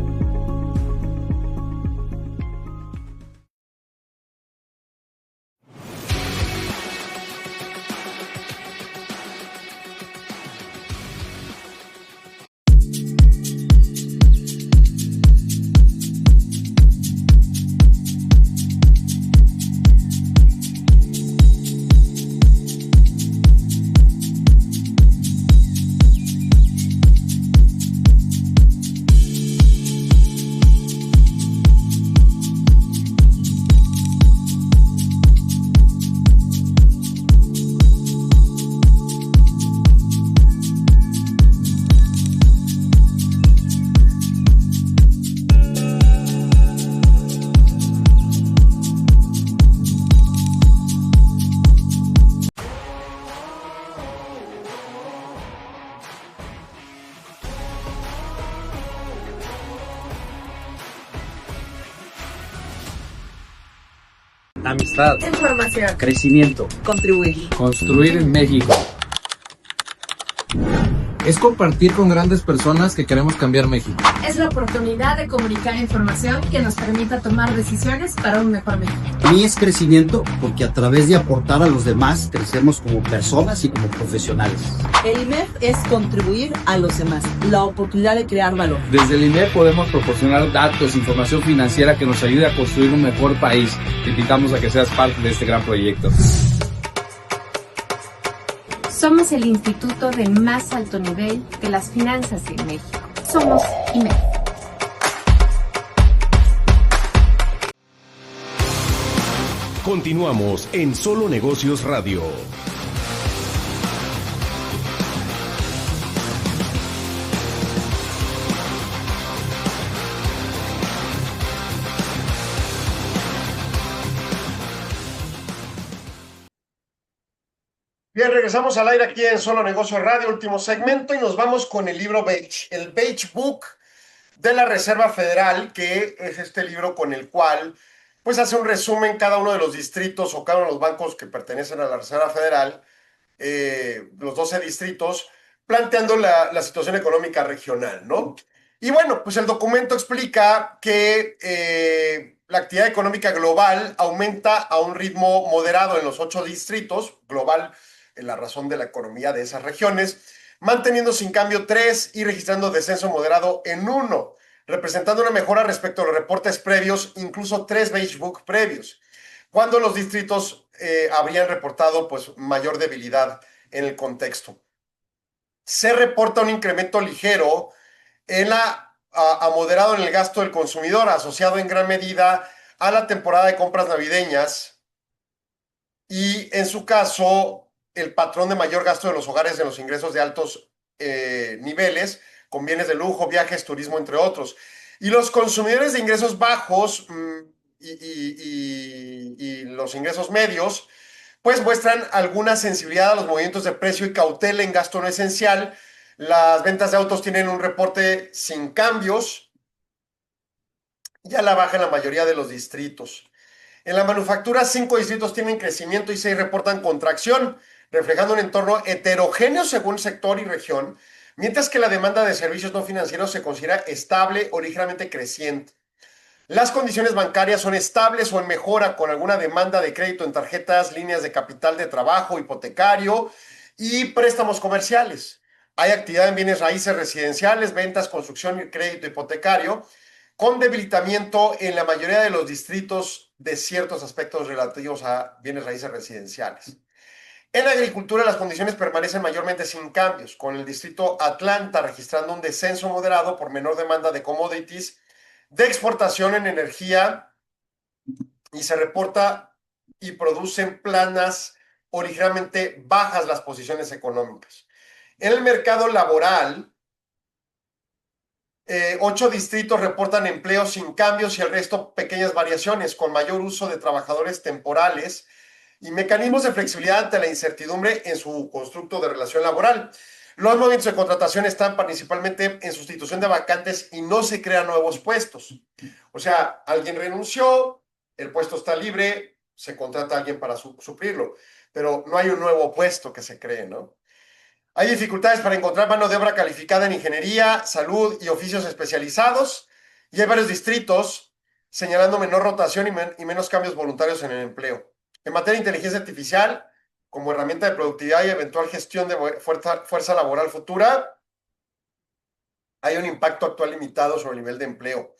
Amistad. Información. Crecimiento. Contribuir. Construir en México. Es compartir con grandes personas que queremos cambiar México. Es la oportunidad de comunicar información que nos permita tomar decisiones para un mejor México. Para mí es crecimiento porque a través de aportar a los demás crecemos como personas y como profesionales. El IMEF es contribuir a los demás, la oportunidad de crear valor. Desde el INEP podemos proporcionar datos, información financiera que nos ayude a construir un mejor país. Te invitamos a que seas parte de este gran proyecto. Somos el instituto de más alto nivel de las finanzas en México. Somos IMEF. Continuamos en Solo Negocios Radio. Bien, regresamos al aire aquí en Solo Negocios Radio, último segmento, y nos vamos con el libro Beige, el Beige Book de la Reserva Federal, que es este libro con el cual pues hace un resumen cada uno de los distritos o cada uno de los bancos que pertenecen a la Reserva Federal, los 12 distritos, planteando la situación económica regional, ¿no? Y bueno, pues el documento explica que la actividad económica global aumenta a un ritmo moderado en los 8 distritos, global la razón de la economía de esas regiones, manteniendo sin cambio 3 y registrando descenso moderado en 1, representando una mejora respecto a los reportes previos, incluso 3 beige book previos, cuando los distritos habrían reportado pues, mayor debilidad en el contexto. Se reporta un incremento ligero a moderado en el gasto del consumidor, asociado en gran medida a la temporada de compras navideñas y, en su caso, el patrón de mayor gasto de los hogares en los ingresos de altos niveles, con bienes de lujo, viajes, turismo, entre otros. Y los consumidores de ingresos bajos y los ingresos medios, pues muestran alguna sensibilidad a los movimientos de precio y cautela en gasto no esencial. Las ventas de autos tienen un reporte sin cambios y a la baja en la mayoría de los distritos. En la manufactura, 5 distritos tienen crecimiento y 6 reportan contracción, reflejando un entorno heterogéneo según sector y región, mientras que la demanda de servicios no financieros se considera estable o ligeramente creciente. Las condiciones bancarias son estables o en mejora, con alguna demanda de crédito en tarjetas, líneas de capital de trabajo, hipotecario y préstamos comerciales. Hay actividad en bienes raíces residenciales, ventas, construcción y crédito hipotecario, con debilitamiento en la mayoría de los distritos de ciertos aspectos relativos a bienes raíces residenciales. En la agricultura, las condiciones permanecen mayormente sin cambios, con el distrito Atlanta registrando un descenso moderado por menor demanda de commodities, de exportación en energía, y se reporta y producen planas o ligeramente bajas las posiciones económicas. En el mercado laboral, 8 distritos reportan empleos sin cambios y el resto pequeñas variaciones, con mayor uso de trabajadores temporales y mecanismos de flexibilidad ante la incertidumbre en su constructo de relación laboral. Los movimientos de contratación están principalmente en sustitución de vacantes y no se crean nuevos puestos. O sea, alguien renunció, el puesto está libre, se contrata a alguien para suplirlo, pero no hay un nuevo puesto que se cree, ¿no? Hay dificultades para encontrar mano de obra calificada en ingeniería, salud y oficios especializados, y hay varios distritos señalando menor rotación y menos cambios voluntarios en el empleo. En materia de inteligencia artificial, como herramienta de productividad y eventual gestión de fuerza laboral futura, hay un impacto actual limitado sobre el nivel de empleo.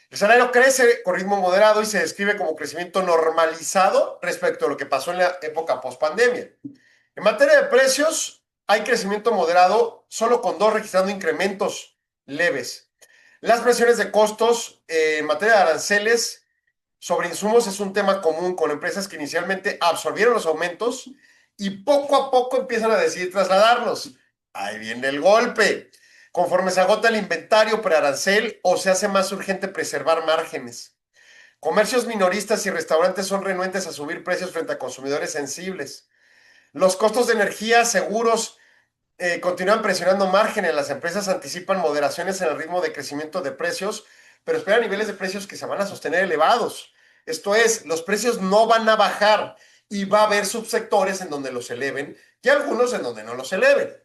El salario crece con ritmo moderado y se describe como crecimiento normalizado respecto a lo que pasó en la época post-pandemia. En materia de precios, hay crecimiento moderado, solo con 2 registrando incrementos leves. Las presiones de costos en materia de aranceles sobre insumos es un tema común, con empresas que inicialmente absorbieron los aumentos y poco a poco empiezan a decidir trasladarlos. Ahí viene el golpe. Conforme se agota el inventario prearancel o se hace más urgente preservar márgenes. Comercios minoristas y restaurantes son renuentes a subir precios frente a consumidores sensibles. Los costos de energía, seguros, continúan presionando márgenes. Las empresas anticipan moderaciones en el ritmo de crecimiento de precios, pero esperan niveles de precios que se van a sostener elevados. Esto es, los precios no van a bajar y va a haber subsectores en donde los eleven y algunos en donde no los eleven.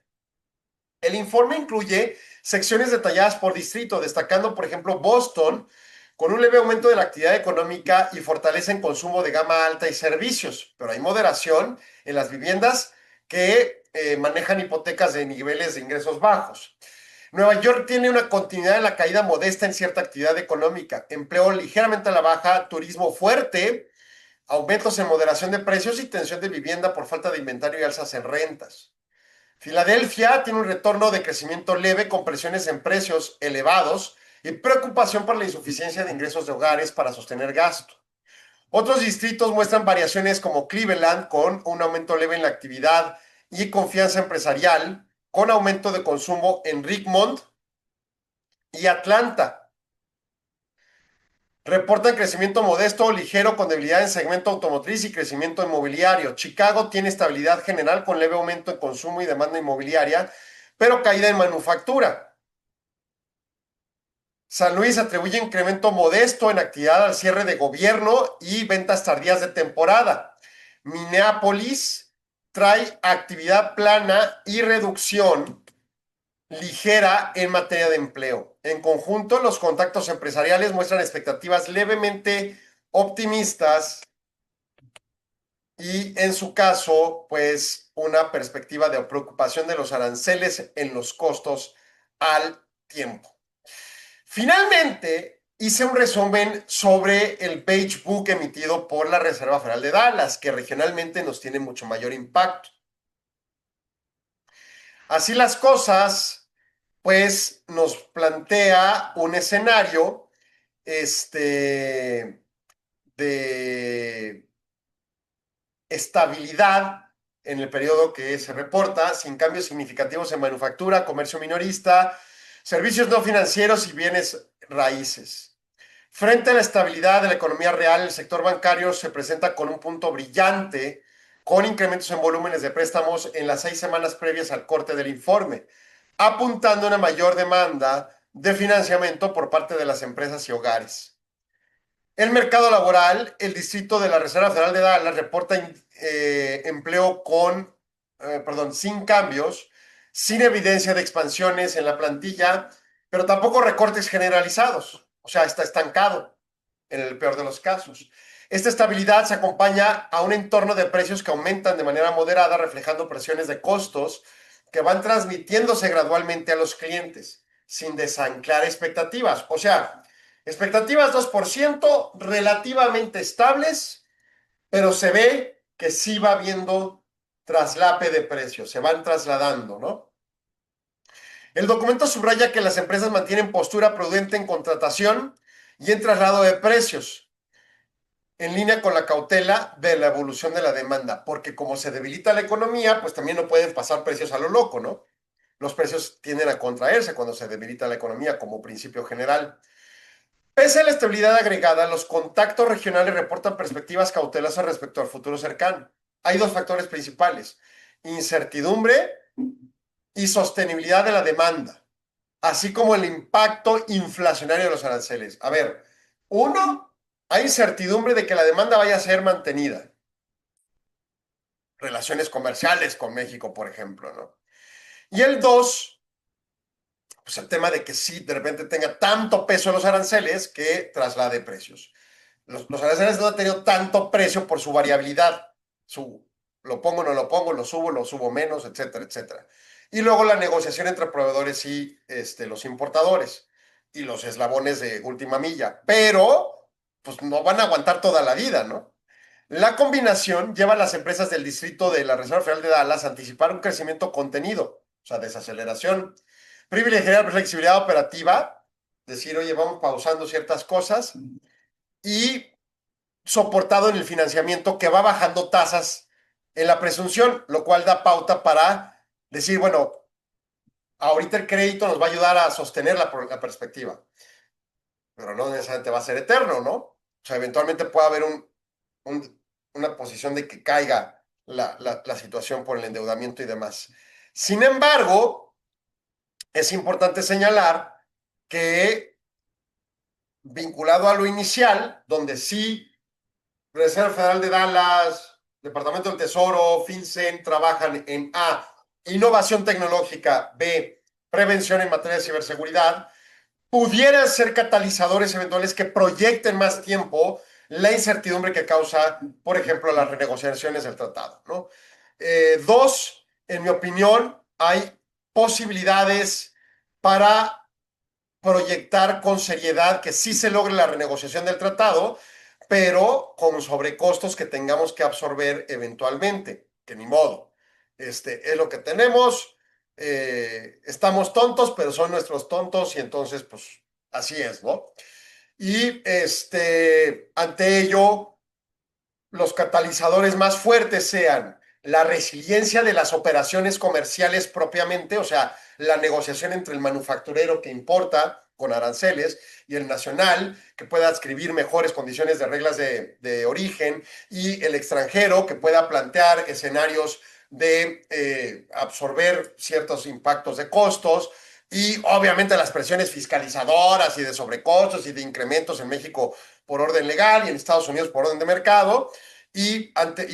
El informe incluye secciones detalladas por distrito, destacando, por ejemplo, Boston, con un leve aumento de la actividad económica y fortaleza en consumo de gama alta y servicios, pero hay moderación en las viviendas que manejan hipotecas de niveles de ingresos bajos. Nueva York tiene una continuidad de la caída modesta en cierta actividad económica, empleo ligeramente a la baja, turismo fuerte, aumentos en moderación de precios y tensión de vivienda por falta de inventario y alzas en rentas. Filadelfia tiene un retorno de crecimiento leve con presiones en precios elevados y preocupación por la insuficiencia de ingresos de hogares para sostener gasto. Otros distritos muestran variaciones como Cleveland, con un aumento leve en la actividad y confianza empresarial, con aumento de consumo en Richmond y Atlanta. Reportan crecimiento modesto o ligero con debilidad en segmento automotriz y crecimiento inmobiliario. Chicago tiene estabilidad general con leve aumento en consumo y demanda inmobiliaria, pero caída en manufactura. San Luis atribuye incremento modesto en actividad al cierre de gobierno y ventas tardías de temporada. Minneapolis trae actividad plana y reducción ligera en materia de empleo. En conjunto, los contactos empresariales muestran expectativas levemente optimistas y, en su caso, pues una perspectiva de preocupación de los aranceles en los costos al tiempo. Finalmente, hice un resumen sobre el Beige Book emitido por la Reserva Federal de Dallas, que regionalmente nos tiene mucho mayor impacto. Así las cosas, pues nos plantea un escenario de estabilidad en el periodo que se reporta, sin cambios significativos en manufactura, comercio minorista, servicios no financieros y bienes raíces. Frente a la estabilidad de la economía real, el sector bancario se presenta con un punto brillante, con incrementos en volúmenes de préstamos en las 6 semanas previas al corte del informe, apuntando a una mayor demanda de financiamiento por parte de las empresas y hogares. El mercado laboral, el distrito de la Reserva Federal de Dallas reporta empleo sin cambios, sin evidencia de expansiones en la plantilla, pero tampoco recortes generalizados. O sea, está estancado en el peor de los casos. Esta estabilidad se acompaña a un entorno de precios que aumentan de manera moderada, reflejando presiones de costos que van transmitiéndose gradualmente a los clientes, sin desanclar expectativas. O sea, expectativas 2%, relativamente estables, pero se ve que sí va habiendo traslape de precios, se van trasladando, ¿no? El documento subraya que las empresas mantienen postura prudente en contratación y en traslado de precios, en línea con la cautela de la evolución de la demanda, porque como se debilita la economía, pues también no pueden pasar precios a lo loco, ¿no? Los precios tienden a contraerse cuando se debilita la economía como principio general. Pese a la estabilidad agregada, los contactos regionales reportan perspectivas cautelosas respecto al futuro cercano. Hay 2 factores principales: incertidumbre y sostenibilidad de la demanda, así como el impacto inflacionario de los aranceles. A ver, uno, hay incertidumbre de que la demanda vaya a ser mantenida. Relaciones comerciales con México, por ejemplo, ¿no? Y el 2, pues el tema de que sí, de repente tenga tanto peso los aranceles que traslade precios. Los aranceles no han tenido tanto precio por su variabilidad. Lo pongo, no lo pongo, lo subo menos, etcétera, etcétera. Y luego la negociación entre proveedores y los importadores y los eslabones de última milla. Pero, pues no van a aguantar toda la vida, ¿no? La combinación lleva a las empresas del distrito de la Reserva Federal de Dallas a anticipar un crecimiento contenido, o sea, desaceleración. Privilegiar la flexibilidad operativa, decir, oye, vamos pausando ciertas cosas, y soportado en el financiamiento que va bajando tasas en la presunción, lo cual da pauta para decir, bueno, ahorita el crédito nos va a ayudar a sostener la perspectiva, pero no necesariamente va a ser eterno, ¿no? O sea, eventualmente puede haber una posición de que caiga la situación por el endeudamiento y demás. Sin embargo, es importante señalar que, vinculado a lo inicial, donde sí Reserva Federal de Dallas, Departamento del Tesoro, FinCEN trabajan en A, innovación tecnológica, B, prevención en materia de ciberseguridad, pudieran ser catalizadores eventuales que proyecten más tiempo la incertidumbre que causa, por ejemplo, las renegociaciones del tratado, ¿no? 2, en mi opinión, hay posibilidades para proyectar con seriedad que sí se logre la renegociación del tratado, pero con sobrecostos que tengamos que absorber eventualmente, que ni modo. Es lo que tenemos, estamos tontos, pero son nuestros tontos y entonces, pues, así es, ¿no? Y ante ello, los catalizadores más fuertes sean la resiliencia de las operaciones comerciales propiamente, o sea, la negociación entre el manufacturero que importa con aranceles y el nacional, que pueda adscribir mejores condiciones de reglas de origen, y el extranjero, que pueda plantear escenarios de absorber ciertos impactos de costos, y obviamente las presiones fiscalizadoras y de sobrecostos y de incrementos en México por orden legal y en Estados Unidos por orden de mercado, y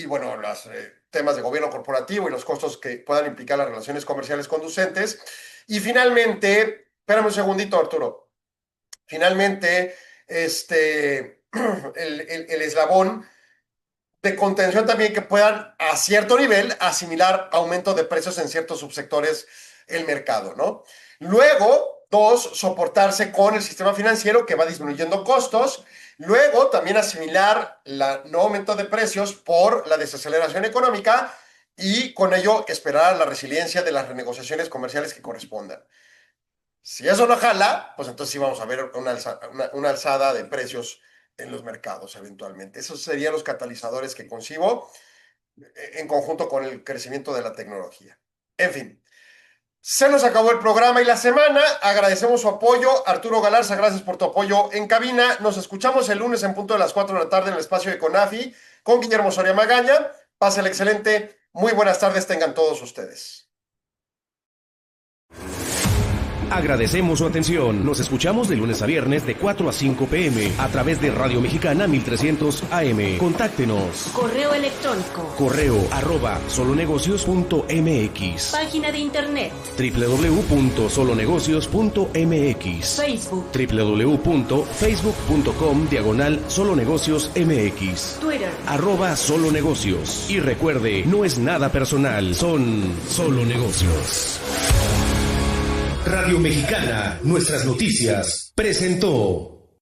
bueno, los temas de gobierno corporativo y los costos que puedan implicar las relaciones comerciales conducentes. Y finalmente, espérame un segundito, Arturo. Finalmente, el eslabón de contención también que puedan a cierto nivel asimilar aumento de precios en ciertos subsectores del mercado, ¿no? Luego, 2, soportarse con el sistema financiero que va disminuyendo costos. Luego, también asimilar el no aumento de precios por la desaceleración económica y con ello esperar la resiliencia de las renegociaciones comerciales que correspondan. Si eso no jala, pues entonces sí vamos a ver una alzada de precios en los mercados eventualmente. Esos serían los catalizadores que concibo en conjunto con el crecimiento de la tecnología. En fin, se nos acabó el programa y la semana. Agradecemos su apoyo. Arturo Galarza, gracias por tu apoyo en cabina. Nos escuchamos el lunes en punto de las 4 de la tarde en el espacio de CONAFI con Guillermo Soria Magaña. Pásenla excelente. Muy buenas tardes tengan todos ustedes. Agradecemos su atención. Nos escuchamos de lunes a viernes de 4 a 5 p.m. a través de Radio Mexicana 1300 AM. Contáctenos. Correo electrónico. correo@solonegocios.mx. Página de internet. www.solonegocios.mx. Facebook. www.facebook.com/solonegociosmx. Twitter. @solonegocios. Y recuerde, no es nada personal, son solo negocios. Radio Mexicana, nuestras noticias, presentó.